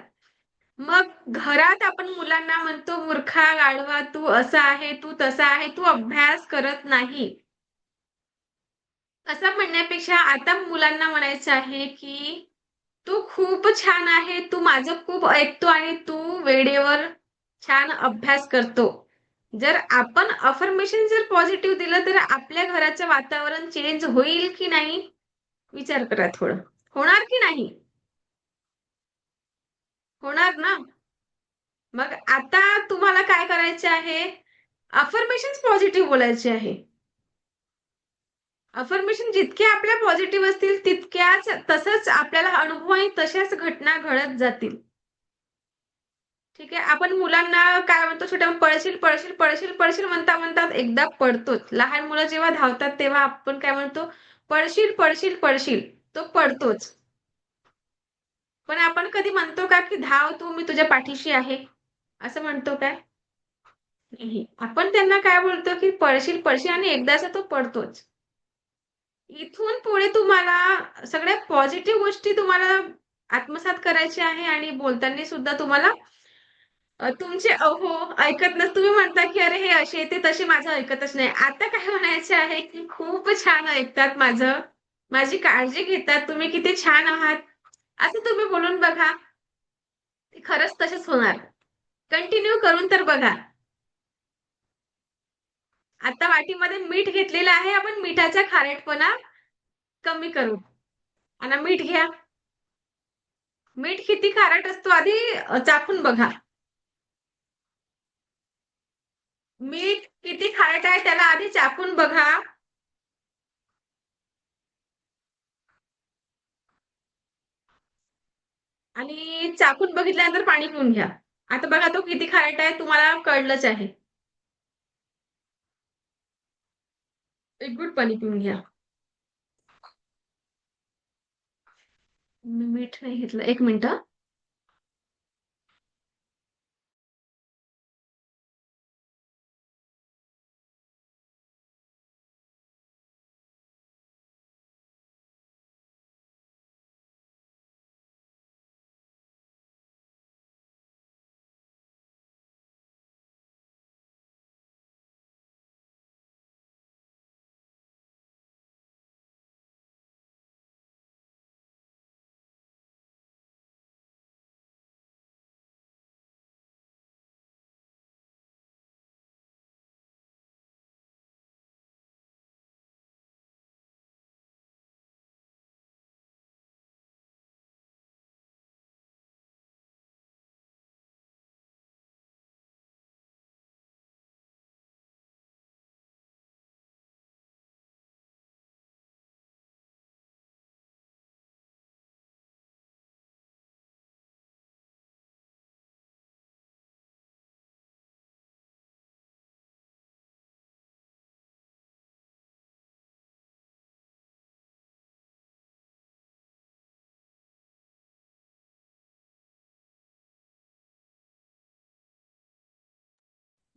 मग घरात आपण मुलांना म्हणतो, मूर्खा, गाढवा, तू असा आहे, तू तसा आहे, तू अभ्यास करत नाही. असं म्हणण्यापेक्षा आता मुलांना म्हणायचं आहे की तू खूप छान आहे, तू माझं खूप ऐकतो आणि तू वेळेवर छान अभ्यास करतो. जर आपण अफर्मेशन जर पॉझिटिव्ह दिलं तर आपल्या घराचं वातावरण चेंज होईल की नाही? विचार करा थोडं. होणार की नाही? होणार ना? मग आता तुम्हाला काय करायचे आहे? अफर्मेशन्स पॉझिटिव्ह बोलायचे आहे. अफर्मेशन जितके आपल्या पॉझिटिव्ह असतील तितक्याच तसंच आपल्याला अनुभव आणि तशाच घटना घडत जातील. ठीक आहे. आपण मुलांना काय म्हणतो, छोट्या पळशील पळशील पळशील पळशील म्हणता म्हणतात एकदा पडतोच. लहान मुलं जेव्हा धावतात तेव्हा आपण काय म्हणतो, पळशील पळशील पळशील, तो पडतोच. पण आपण कधी म्हणतो का की धाव तू, मी तुझ्या पाठीशी आहे, असं म्हणतो काय? नाही. आपण त्यांना काय बोलतो की पळशील पळशील आणि एकदाचा तो पडतोच. इथून पुढे तुम्हाला सगळ्या पॉझिटिव्ह गोष्टी तुम्हाला आत्मसात करायच्या आहे आणि बोलताना सुद्धा तुम्हाला तुमचे अहो ऐकत नस तुम्ही म्हणता की अरे हे असे ते तसे माझं ऐकतच नाही. आता काय म्हणायचे आहे की खूप छान ऐकतात माझं, माझी काळजी घेतात, तुम्ही किती छान आहात, असं तुम्ही बोलून बघा. ते खरंच तसेच होणार. कंटिन्यू करून तर बघा. आता वाटीमध्ये मीठ घेतलेलं आहे, आपण मिठाचा खारटपणा कमी करू. आणि मीठ घ्या. मीठ किती खारट असतो आधी चाखून बघा. मीठ किती खारट आहे त्याला आधी चाखून बघा. आणि चाखून बघितल्यानंतर पाणी पिऊन घ्या. आता बघा तो किती खारट आहे तुम्हाला कळलंच आहे. एक घूट पाणी पिऊन घ्या. मी मीठ नाही घेतलं. 1 मिनिट.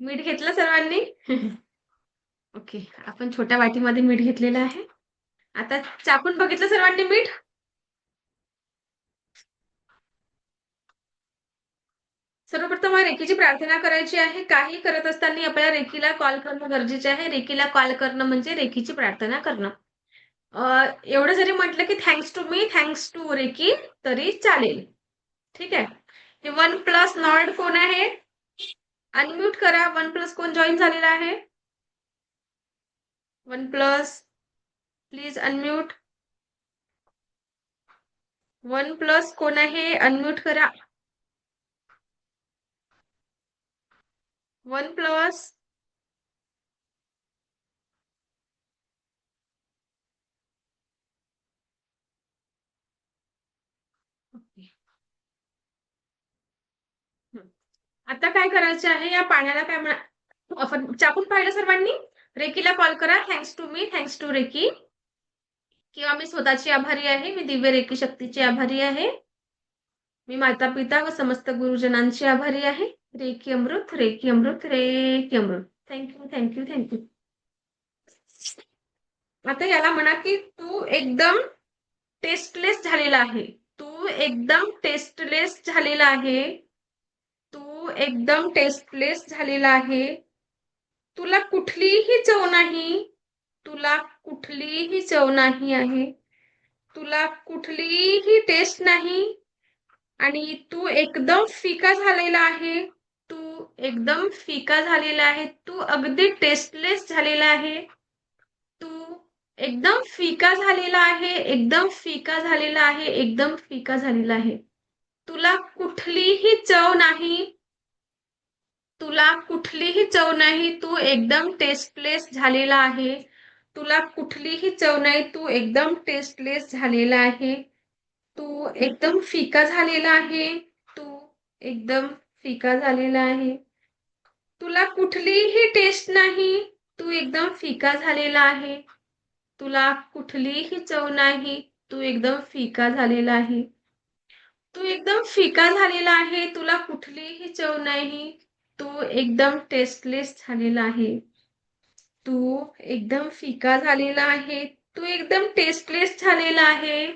मीठ घेतलं सर्वांनी? ओके. आपण छोट्या वाटीमध्ये मीठ घेतलेलं आहे. आता चाखून बघितलं सर्वांनी मीठ? सर्वप्रथम रेकीची प्रार्थना करायची आहे. काही करत असताना आपल्याला रेकीला कॉल करणं गरजेचे आहे. रेकीला कॉल करणं म्हणजे रेकीची प्रार्थना करणं. एवढं जरी म्हटलं की thanks to me, thanks to reiki तरी चालेल. ठीक आहे. हे 1+ नॉड कोण आहे? अनम्यूट करा. 1+ कोण जॉईन झालेला आहे? 1+ प्लीज अनम्यूट. 1+ कोण आहे? अनम्यूट करा. 1+. आता काय करायचं आहे? या पाण्याला काय म्हणा आपण चाकून पाहिलं सर्वांनी? रेकीला कॉल करा. Thanks to me, thanks to reiki. किंवा मी स्वतःची आभारी आहे. मी दिव्य रेकी शक्तीची आभारी आहे. मी माता पिता व समस्त गुरुजनांची आभारी आहे. Reiki Amrit, reiki Amrit, reiki Amrit. Thank you, thank you, thank you. आता याला म्हणा की तू एकदम टेस्टलेस झालेला आहे. तू एकदम टेस्टलेस झालेला आहे. तू एकदम टेस्टलेस झालेला आहे. तुला कुठलीही चव नाही. तुला कुठलीही चव नाही आहे. तुला कुठलीही टेस्ट नाही आणि तू एकदम फिका झालेला आहे. तू एकदम फिका झालेला आहे. तू अगदी टेस्टलेस झालेला आहे. तू एकदम फिका झालेला आहे. एकदम फिका झालेला आहे. एकदम फिका झालेला आहे. तुला कुठलीही चव नाही. तुला कुठलीही चव नाही. तू एकदम टेस्टलेस झालेला आहे. तुला कुठलीही चव नाही. तू एकदम टेस्टलेस झालेला आहे. तू एकदम फिका झालेला आहे. तू एकदम फिका झालेला आहे. तुला कुठलीही टेस्ट नाही. तू एकदम फिका झालेला आहे. तुला कुठलीही चव नाही. तू एकदम फिका झालेला आहे. तू एकदम फिका झालेला आहे. तुला कुठलीही चव नाही. तू एकदम टेस्टलेस झालेला आहे. तू एकदम फिका झालेला आहे. तू एकदम टेस्टलेस झालेला आहे.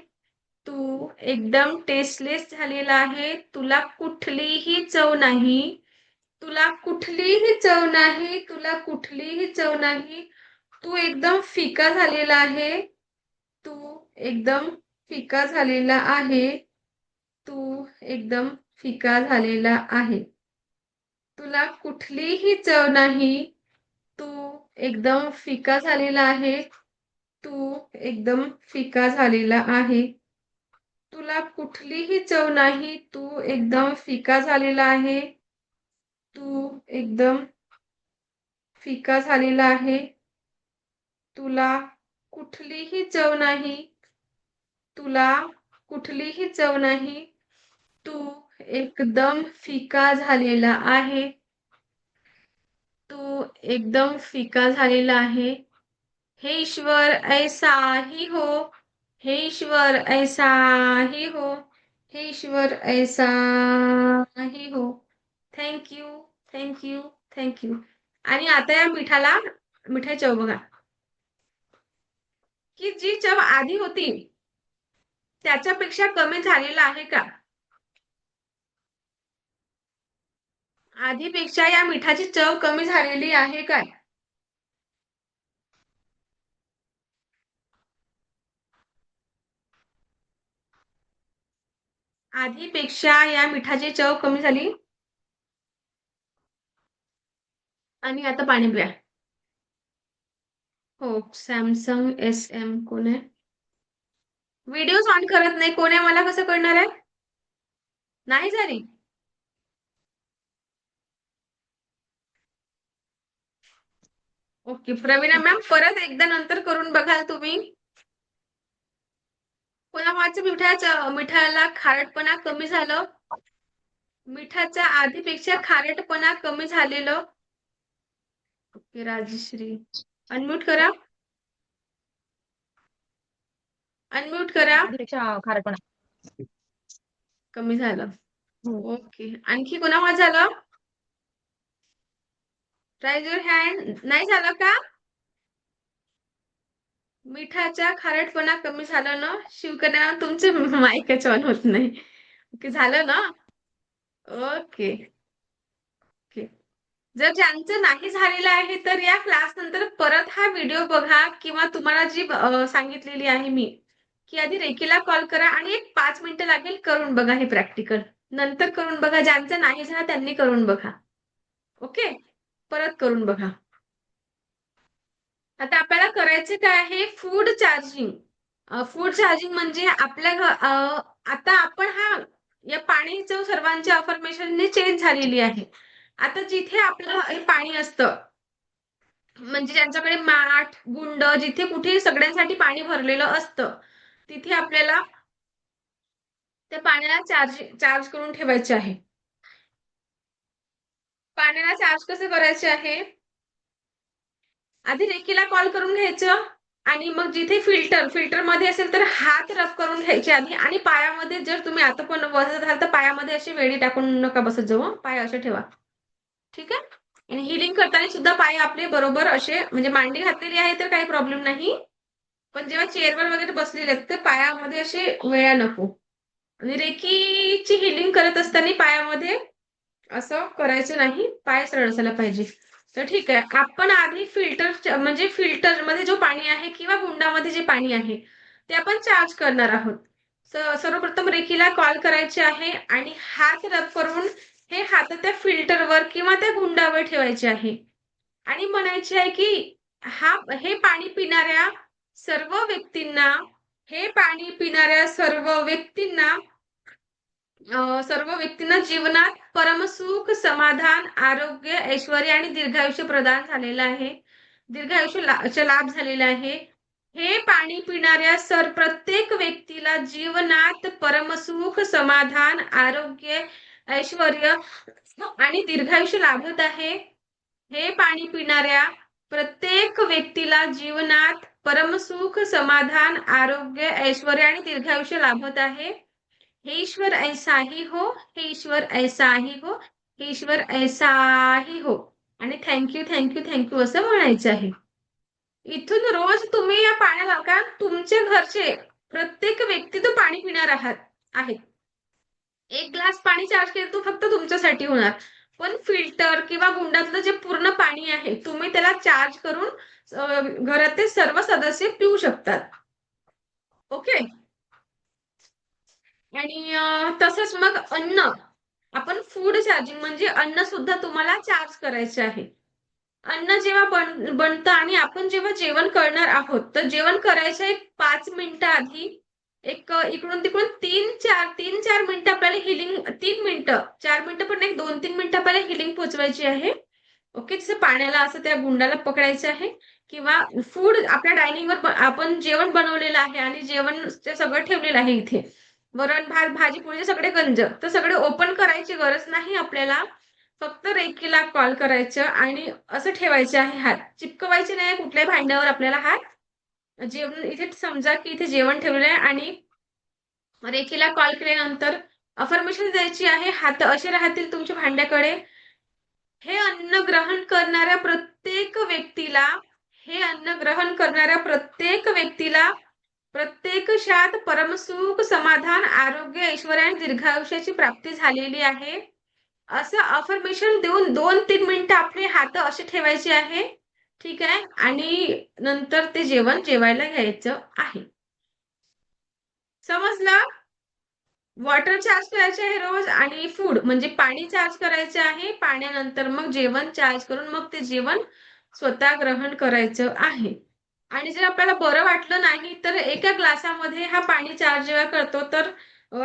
तू एकदम टेस्टलेस झालेला आहे. तुला कुठलीही चव नाही. तुला कुठलीही चव नाही. तुला कुठलीही चव नाही. तू एकदम फिका झालेला आहे. तू एकदम फिका झालेला आहे. तू एकदम फिका झालेला आहे. तुला कुठलीही चव नाही. तू एकदम फिका झालेला आहे. तू एकदम फिका झालेला आहे. तुला कुठलीही चव नाही. तू एकदम फिका झालेला आहे. तू एकदम फिका झालेला आहे. तुला कुठलीही चव नाही. तुला कुठलीही चव नाही. तू एकदम फिका झालेला आहे. तू एकदम फिका झालेला आहे. हे ईश्वर ऐसा ही हो. हे ईश्वर ऐसा ही हो. हे ईश्वर ऐसा ही हो. Thank you, thank you, thank you. आणि आता या मिठाची चव बघा की जी चव आधी होती त्याच्यापेक्षा कमी झालेलं आहे का? आधीपेक्षा या मिठाची चव कमी झालेली आहे काय? आधीपेक्षा या मिठाची चव कमी झाली. आणि आता पाणी प्या. हो, सॅमसंग SM कोण आहे? व्हिडिओ ऑन करत नाही कोण आहे? मला कसं कळणार आहे? नाही झाली. ओके, प्रवीणा मॅम परत एकदा नंतर करून बघाल तुम्ही. कोणाच्या मिठाला खारटपणा कमी झालं. मिठाच्या आधीपेक्षा खारटपणा कमी झालेलं. ओके, राजश्री अनम्यूट करा. अनम्यूट करा. आधीपेक्षा खारटपणा कमी झालं. हम्म. ओके, आणखी कोणावर झालं? Rise your hand. नाही झालं का? मिठाचा खारटपणा कमी झाला ना? शिवकन्या तुमचे माईकच ऑन होत नाही. ओके, झालं ना? Okay okay. जर ज्यांचं नाही झालेलं आहे तर या क्लास नंतर परत हा व्हिडिओ बघा किंवा तुम्हाला जी सांगितलेली आहे मी की आधी रेकीला कॉल करा आणि एक 5 मिनिटं लागेल करून बघा हे प्रॅक्टिकल. नंतर करून बघा, ज्यांचं नाही झालं त्यांनी करून बघा. ओके, परत करून बघा. आता आपल्याला करायचं काय आहे? Food charging. फूड चार्जिंग म्हणजे आता आपण या पाणीचं सर्वांच्या अफर्मेशनने चेंज झालेली आहे. आता जिथे आपलं हे पाणी असतं म्हणजे ज्यांच्याकडे माठ गुंड जिथे कुठे सगळ्यांसाठी पाणी भरलेलं असतं तिथे आपल्याला त्या पाण्याला चार्ज करून ठेवायचे आहे. पाण्याला चार्ज कसं करायचे आहे? आधी रेकीला कॉल करून घ्यायचं आणि मग जिथे फिल्टर मध्ये असेल तर हात रब करून घ्यायचे आधी आणि पायामध्ये जर तुम्ही आता पण बसत असाल तर पायामध्ये अशी वेळी टाकून नका बसत जाऊ हं. पाय असे ठेवा. ठीक आहे. आणि हिलिंग करताना सुद्धा पाय आपले बरोबर असे म्हणजे मांडी घातलेली आहे तर काही प्रॉब्लेम नाही. पण जेव्हा चेअरवर वगैरे बसलेले आहेत तर पायामध्ये असे वेळा नको. आणि रेकीची हिलिंग करत असताना पायामध्ये असं करायचं नाही, पाय सरळ असायला पाहिजे. तर ठीक आहे, आपण आधी म्हणजे फिल्टर मध्ये जो पाणी आहे किंवा गुंडामध्ये जे पाणी आहे ते आपण चार्ज करणार आहोत. सर्वप्रथम रेकीला कॉल करायचे आहे आणि हात रब करून हे हात त्या फिल्टरवर किंवा त्या गुंडावर ठेवायचे आहे आणि म्हणायचे आहे की हे पाणी पिणाऱ्या सर्व व्यक्तींना हे पाणी पिणाऱ्या सर्व व्यक्तींना जीवनात परमसुख समाधान आरोग्य ऐश्वर्य आणि दीर्घायुष्य प्रदान झालेलं आहे. दीर्घायुष्य लाभ झालेला आहे. हे पाणी पिणाऱ्या प्रत्येक व्यक्तीला जीवनात परमसुख समाधान आरोग्य ऐश्वर्य आणि दीर्घायुष्य लाभत आहे. हे पाणी पिणाऱ्या प्रत्येक व्यक्तीला जीवनात परमसुख समाधान आरोग्य ऐश्वर्य आणि दीर्घायुष्य लाभत आहे. हे ईश्वर ऐसा ही हो, हे ईश्वर ऐसा ही हो, हे ईश्वर ऐसा ही हो. आणि थँक्यू थँक्यू थँक्यू असं म्हणायचं आहे. इथून रोज तुम्ही या पाण्याला का तुमच्या घरचे प्रत्येक व्यक्ती तो पाणी पिणार आहे. एक ग्लास पाणी चार्ज केलं तो फक्त तुमच्यासाठी होणार. पण फिल्टर किंवा गुंडातलं जे पूर्ण पाणी आहे तुम्ही त्याला चार्ज करून घरातील सर्व सदस्य पिऊ शकतात. ओके. आणि तसंच मग अन्न, आपण फूड चार्जिंग म्हणजे अन्न सुद्धा तुम्हाला चार्ज करायचे आहे. अन्न जेव्हा बनतं आणि आपण जेव्हा जेवण करणार आहोत तर जेवण करायच्या एक 5 मिनिटं आधी इकडून तिकडून 3-4 मिनिटं आपल्याला हिलिंग 3 मिनिटं 4 मिनिटं पण एक 2-3 मिनिटं आपल्याला हिलिंग पोचवायची आहे. ओके. जसं पाण्याला असं त्या गुंडाला पकडायचं आहे किंवा फूड आपल्या डायनिंगवर आपण जेवण बनवलेलं आहे आणि जेवण ते सगळं ठेवलेलं आहे इथे वरण भात भाजी पोळी सगळे गंज तर सगळे ओपन करायची गरज नाही आपल्याला. फक्त रेकीला कॉल करायचं आणि असं ठेवायचे आहे हात. चिपकवायचे नाही कुठल्याही भांड्यावर आपल्याला हात. जेवण इथे समजा की इथे जेवण ठेवलंय आणि रेकीला कॉल केल्यानंतर अफर्मेशन द्यायची आहे. हात असे राहतील तुमच्या भांड्याकडे. हे अन्न ग्रहण करणाऱ्या प्रत्येक व्यक्तीला प्रत्येक परमसुख समाधान आरोग्य ऐश्वर्य आणि दीर्घायुष्याची प्राप्ती झालेली आहे. असं अफर्मेशन देऊन 2-3 मिनिटं आपले हात असे ठेवायचे आहे. ठीक आहे. आणि नंतर ते जेवण जेवायला घ्यायचं आहे. समजलं? वॉटर चार्ज करायचे आहे रोज आणि फूड म्हणजे पाणी चार्ज करायचे आहे. पाण्यानंतर मग जेवण चार्ज करून मग ते जेवण स्वतः ग्रहण करायचं आहे. आणि जर आपल्याला बरं वाटलं नाही तर एका ग्लासामध्ये हा पाणी चार्ज जेव्हा करतो तर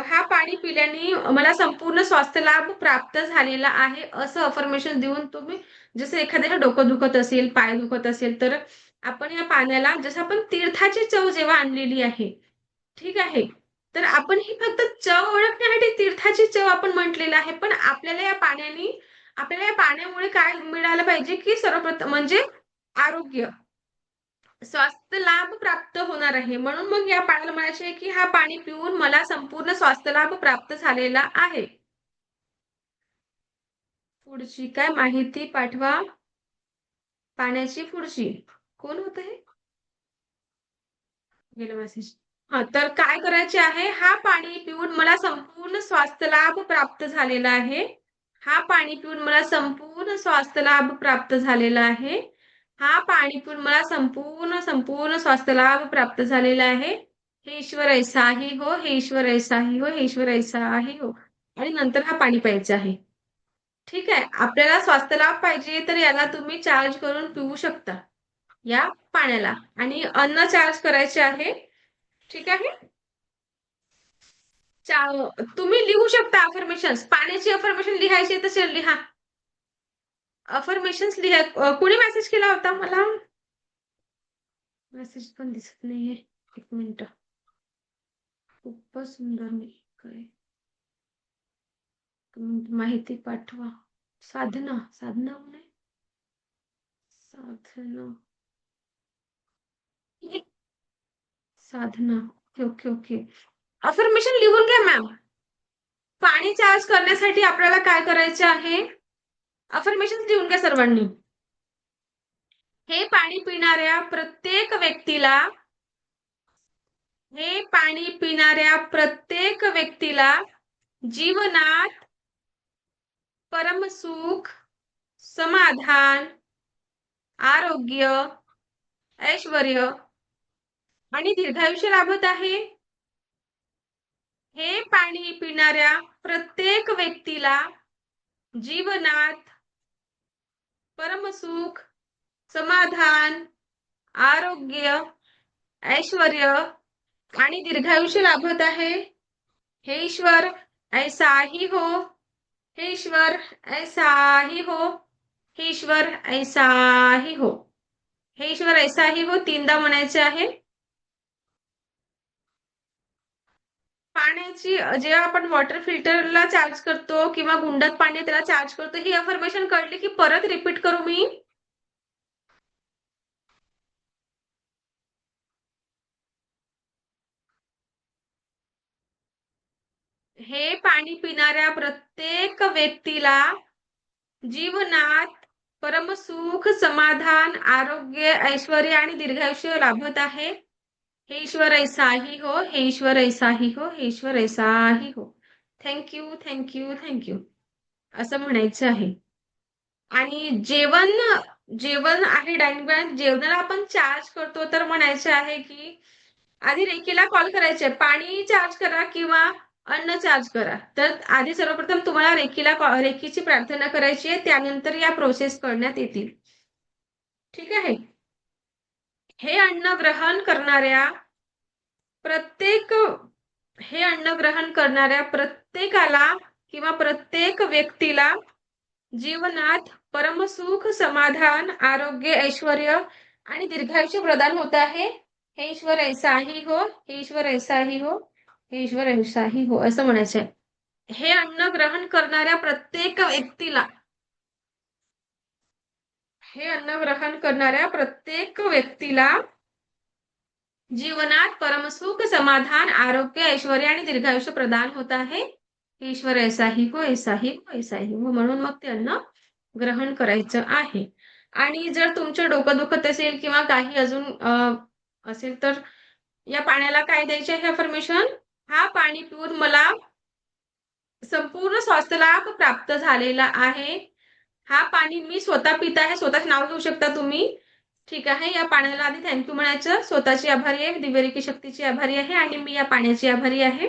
हा पाणी पिल्याने मला संपूर्ण स्वास्थ्य लाभ प्राप्त झालेला आहे असं अफर्मेशन देऊन तुम्ही जसं एखाद्याला डोकं दुखत असेल पाय दुखत असेल तर आपण या पाण्याला जसं आपण तीर्थाची चव जेव्हा आणलेली आहे ठीक आहे तर आपण ही फक्त चव ओळखण्यासाठी तीर्थाची चव आपण म्हटलेलं आहे पण आपल्याला या पाण्यामुळे काय मिळालं पाहिजे की सर्वप्रथम म्हणजे आरोग्य स्वास्थ्य लाभ प्राप्त होणार आहे. म्हणून मग या पाण्याला म्हणायचे आहे की हा पाणी पिऊन मला संपूर्ण स्वास्थ्य लाभ प्राप्त झालेला आहे. पुढची काय माहिती पाठवा. पाण्याची पुढची. कोण होतं हे? गेलं मेसेज. हा, तर काय करायचे आहे? हा पाणी पिऊन मला संपूर्ण स्वास्थ्य लाभ प्राप्त झालेला आहे. हा पाणी पिऊन मला संपूर्ण स्वास्थ्य लाभ प्राप्त झालेला आहे. हा पाणी पिऊन मला संपूर्ण स्वास्थ्य लाभ प्राप्त झालेला आहे. हे ईश्वर ऐसाही हो, हे ईश्वर ऐसाही हो, हे ईश्वर ऐसाही हो. आणि नंतर हा पाणी प्यायचं आहे. ठीक आहे. आपल्याला स्वास्थ्य लाभ पाहिजे तर याला तुम्ही चार्ज करून पिऊ शकता. या पाण्याला. आणि अन्न चार्ज करायचे आहे. ठीक आहे. तुम्ही लिहू शकता अफर्मेशन्स. पाण्याची अफर्मेशन लिहायची आहे तर लिहा. अफर्मेशन्स लिहा. कुणी मेसेज केला होता मला? मेसेज पण दिसत नाहीये. एक मिनिट. खूपच सुंदर मी काय माहिती पाठवा. साधना म्हणे. साधना. Okay okay. अफर्मेशन लिहून घ्या मॅम. पाणी चार्ज करण्यासाठी आपल्याला काय करायचे आहे? अफर्मेशन लिहून घ्या सर्वांनी. हे पाणी पिणाऱ्या प्रत्येक व्यक्तीला, हे पाणी पिणाऱ्या प्रत्येक व्यक्तीला जीवनात परमसुख, समाधान, आरोग्य, ऐश्वर्य आणि दीर्घायुष्य लाभत आहे. हे पाणी पिणाऱ्या प्रत्येक व्यक्तीला जीवनात परमसुख, समाधान, आरोग्य, ऐश्वर्य आणि दीर्घायुष्य लाभत आहे. हे ईश्वर ऐसा ही हो, हे ईश्वर ऐसा ही हो, हे ईश्वर ऐसा ही हो, हे ईश्वर ऐसा ही हो. 3दा म्हणायचे आहे. पाण्याची जेव्हा आपण वॉटर फिल्टरला चार्ज करतो किंवा गुंडात पाणी त्याला चार्ज करतो, ही अफर्मेशन कळली की परत रिपीट करू मी? हे पाणी पिणाऱ्या प्रत्येक व्यक्तीला जीवनात परमसुख, समाधान, आरोग्य, ऐश्वर्य आणि दीर्घायुष्य लाभत आहे. हे ईश्वर ऐसाही हो, हे ईश्वर ऐसाही हो, हे ईश्वर ऐसाही हो. थँक्यू थँक्यू थँक्यू असं म्हणायचं आहे. आणि जेवण आहे डायनिंग प्लॅन. जेवणाला आपण चार्ज करतो तर म्हणायचे आहे की आधी रेकीला कॉल करायचे, पाणी चार्ज करा किंवा अन्न चार्ज करा. तर आधी सर्वप्रथम तुम्हाला रेकीची प्रार्थना करायची आहे. त्यानंतर या प्रोसेस करण्यात येतील. ठीक आहे. हे अन्न ग्रहण करणाऱ्या प्रत्येकाला किंवा प्रत्येक व्यक्तीला जीवनात परमसुख, समाधान, आरोग्य, ऐश्वर्य आणि दीर्घायुष्य प्रदान होत आहे. हे ईश्वर ऐसाही हो, हे ईश्वर ऐसाही हो, हे ईश्वर ऐसाही हो असं म्हणायचंय. हे अन्न ग्रहण करणाऱ्या प्रत्येक व्यक्तीला, हे अन्न ग्रहण करणाऱ्या प्रत्येक व्यक्तीला जीवनात परमसुख, समाधान, आरोग्य, ऐश्वर्य आणि दीर्घायुष्य प्रदान होत आहे. ईश्वर ऐसाही हो, ऐसाही हो, ऐसाही हो. म्हणून मग ते अन्न ग्रहण करायचं आहे. आणि जर तुमचं डोकं दुखत असेल किंवा काही अजून असेल तर या पाण्याला काय द्यायचे आहे अफर्मेशन? हा पाणी पिऊन मला संपूर्ण स्वास्थ्य लाभ प्राप्त झालेला आहे. हा पाणी मी स्वतः पित आहे. स्वतःच नाव घेऊ शकता तुम्ही. ठीक आहे. या पाण्याला आधी थँक्यू म्हणायचं. स्वतःची आभारी आहे, दिव्यरेखी शक्तीची आभारी आहे आणि मी या पाण्याची आभारी आहे.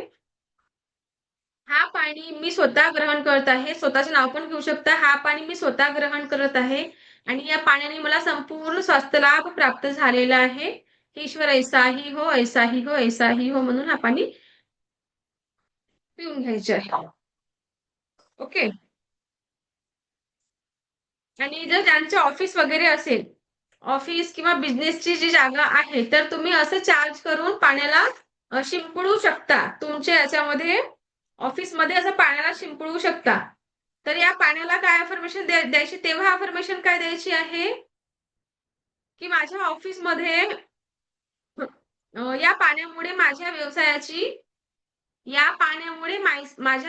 हा पाणी मी स्वतः ग्रहण करत आहे. स्वतःचे नाव पण घेऊ शकता. हा पाणी मी स्वतः ग्रहण करत आहे आणि या पाण्याने मला संपूर्ण स्वास्थ्य लाभ प्राप्त झालेला आहे. ईश्वर ऐसाही हो, ऐसाही हो, ऐसाही हो म्हणून हा पाणी पिऊन घ्यायचे आहे. ओके. आणि जर त्यांचे ऑफिस वगैरे असेल, ऑफिस किंवा बिझनेसची जी जागा आहे, तर तुम्ही असं चार्ज करून पाण्याला शिंपडू शकता. तुमच्या याच्यामध्ये ऑफिसमध्ये असं पाण्याला शिंपडू शकता. तर या पाण्याला काय अफर्मेशन द्यायची? तेव्हा अफर्मेशन काय द्यायची आहे की माझ्या ऑफिसमध्ये या पाण्यामुळे माझ्या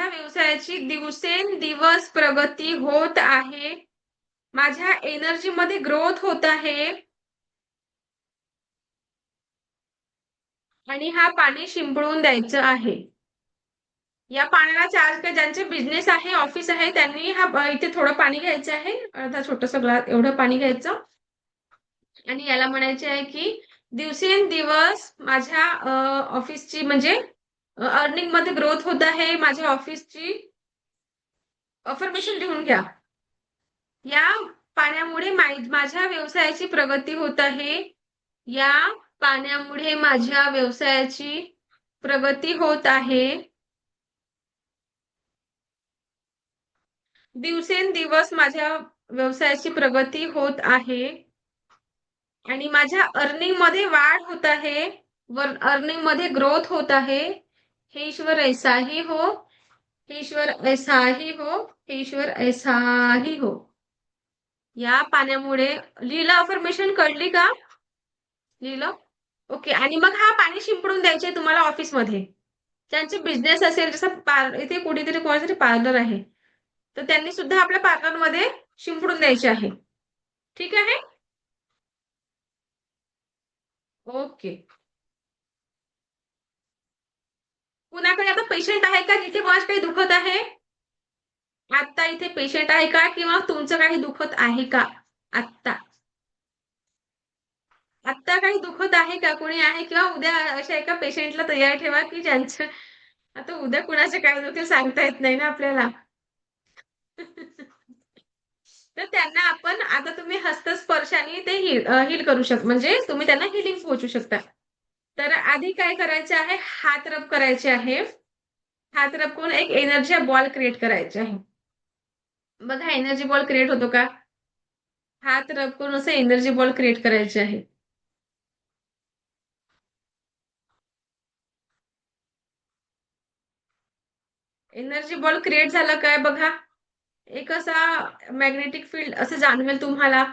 व्यवसायाची दिवसेंदिवस प्रगती होत आहे. माझ्या एनर्जी मध्ये ग्रोथ होत आहे आणि हा पाणी शिंपडून द्यायचं आहे. या पाण्याला चार्ज कर, ज्यांचे बिझनेस आहे, ऑफिस आहे, त्यांनी इथे थोडं पाणी घ्यायचं आहे, अर्धा छोटासा ग्लास एवढं पाणी घ्यायचं आणि याला म्हणायचे आहे की दिवसेंदिवस माझ्या ऑफिसची म्हणजे अर्निंग मध्ये ग्रोथ होत आहे, माझ्या ऑफिसची अफर्मेशन लिहून घ्या. या पाण्यामुळे माझ्या व्यवसायाची प्रगती होत आहे. या पाण्यामुळे माझ्या व्यवसायाची प्रगती होत आहे. दिवसेंदिवस माझ्या व्यवसायाची प्रगती होत आहे आणि माझ्या अर्निंग मध्ये वाढ होत आहे, अर्निंग मध्ये ग्रोथ होत आहे. हे ईश्वर ऐसा ही हो, हे ईश्वर ऐसा ही हो, हे ईश्वर ऐसा ही हो. या पाण्यामुळे लिहिलं, अफर्मेशन कळली का? लिहिलं? ओके. आणि मग हा पाणी शिंपडून द्यायचे तुम्हाला ऑफिसमध्ये. ज्यांचे बिझनेस असेल, जसं इथे कुठेतरी कोणातरी पार्लर आहे, तर त्यांनी सुद्धा आपल्या पार्लरमध्ये शिंपडून द्यायचे आहे. ठीक आहे? ओके. कुणाकडे आता पेशंट आहे का जिथे कोणाच काही दुखत आहे? आता इथे पेशंट आहे का, किंवा तुमचं काही दुखत आहे का? आत्ता आत्ता काही दुखत आहे का? कोणी आहे, किंवा उद्या अशा एका पेशंटला तयार ठेवा की ज्यांचं आता उद्या कुणाचं काय दुखेल सांगता येत नाही ना आपल्याला. तर त्यांना आपण आता तुम्ही हस्तस्पर्शाने ते हील करू शकता, म्हणजे तुम्ही त्यांना हिलिंग पोहोचू शकता. तर आधी काय करायचे आहे, हात रब करायचे आहे. हात रब करून एक एनर्जी बॉल क्रिएट करायचे आहे. बघा एनर्जी बॉल क्रिएट होतो का? हात रब करून असं एनर्जी बॉल क्रिएट करायचे आहे. एनर्जी बॉल क्रिएट झाला काय बघा, एक असा मॅग्नेटिक फील्ड असं जाणवेल तुम्हाला.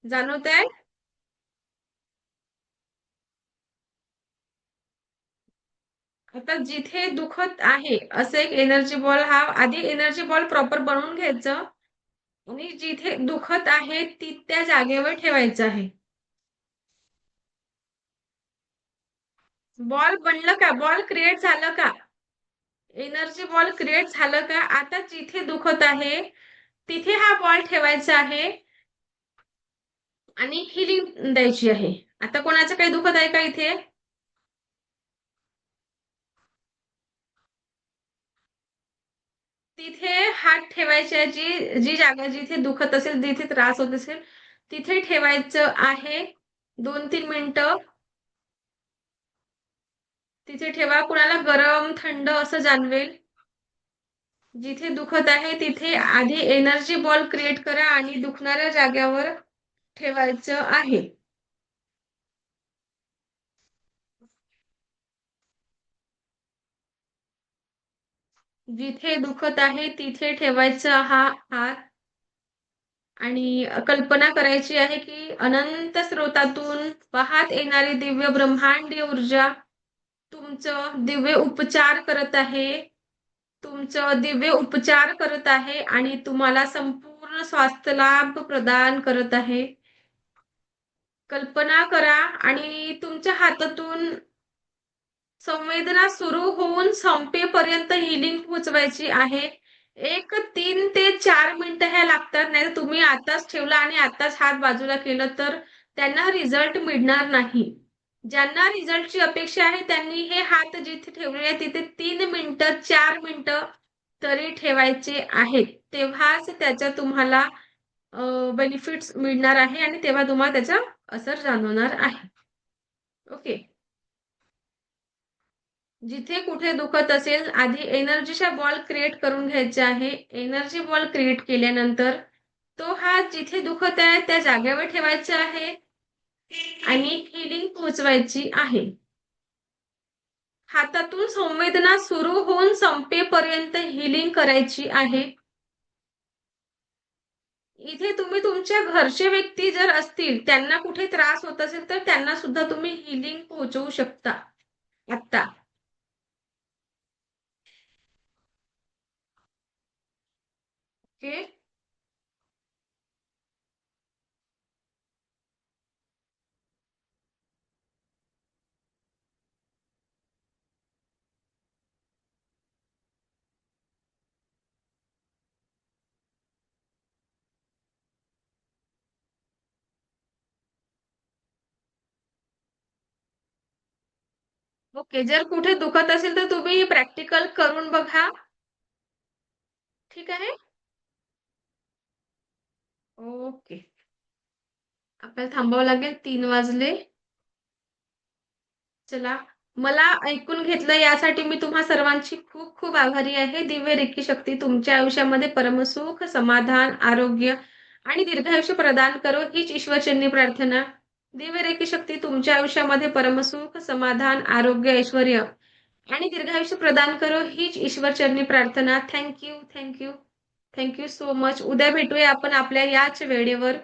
जाणवत आहे? आता जिथे दुखत आहे असं एक एनर्जी बॉल, हा आधी एनर्जी बॉल प्रॉपर बनवून घ्यायचं आणि जिथे दुखत आहे त्या जागेवर ठेवायचं आहे. बॉल बनलं का? बॉल क्रिएट झालं का? एनर्जी बॉल क्रिएट झालं का? आता जिथे दुखत आहे तिथे हा बॉल ठेवायचा आहे आणि हिलिंग द्यायची आहे. आता कोणाचं काही दुखत आहे का इथे? तिथे हात ठेवायचे, जी जी जागा जिथे दुखत असेल, जिथे त्रास होत असेल तिथे ठेवायचं आहे. 2-3 मिनिटं तिथे ठेवा. कुणाला गरम थंड असं जाणवेल, जिथे दुखत आहे तिथे आधी एनर्जी बॉल क्रिएट करा आणि दुखणाऱ्या जागेवर ठेवायचं आहे. जिथे दुखत आहे तिथे ठेवायचा हा हात आणि कल्पना करायची आहे की अनंत स्रोतातून वाहत येणारी दिव्य ब्रह्मांडीय ऊर्जा तुमचं दिव्य उपचार करत आहे, तुमचं दिव्य उपचार करत आहे आणि तुम्हाला संपूर्ण स्वास्थ्य लाभ प्रदान करत आहे. कल्पना करा आणि तुमच्या हातातून संवेदना सुरू होऊन संपेपर्यंत हिलिंग पोहोचवायची आहे. 3 ते 4 मिनिटं ह्या लागतात. नाही तुम्ही आताच ठेवला आणि आताच हात बाजूला केलं तर त्यांना रिझल्ट मिळणार नाही. ज्यांना रिझल्टची अपेक्षा आहे त्यांनी हे हात जिथे ठेवलेले आहे तिथे 3 मिनिटं 4 मिनिटं तरी ठेवायचे आहेत. तेव्हाच त्याचा तुम्हाला बेनिफिट्स मिळणार आहे आणि तेव्हा तुम्हाला त्याचा असर जाणवणार आहे. ओके. जिथे कुठे दुखत असेल आधी एनर्जीचा बॉल क्रिएट करून घ्यायचा आहे. एनर्जी बॉल क्रिएट केल्यानंतर तो हात जिथे दुखत आहे त्या जागेवर ठेवायचा आहे आणि हिलिंग पोहोचवायची आहे. हातातून संवेदना सुरू होऊन संपेपर्यंत हिलिंग करायची आहे. इथे तुम्ही तुमच्या घरचे व्यक्ती जर असतील त्यांना कुठे त्रास होत असेल तर त्यांना सुद्धा तुम्ही हिलिंग पोहोचवू शकता. आता ओके. ओके. जर कुठे दुखत असेल तर तुम्ही प्रॅक्टिकल करून बघा. ठीक आहे? ओके. आपल्याला थांबावं लागेल. 3 वाजले. चला. मला ऐकून घेतलं यासाठी मी तुम्हा सर्वांची खूप खूप आभारी आहे. दिव्य रेखी शक्ती तुमच्या आयुष्यामध्ये परमसुख, समाधान, आरोग्य आणि दीर्घायुष्य प्रदान करो हीच ईश्वरचरणी प्रार्थना. दिव्य रेखी शक्ती तुमच्या आयुष्यामध्ये परमसुख, समाधान, आरोग्य, ऐश्वर्य आणि दीर्घायुष्य प्रदान करो हीच ईश्वरचरणी प्रार्थना. Thank you, thank you, thank you so much. उद्या भेटूया आपण आपल्या याच वेळेवर.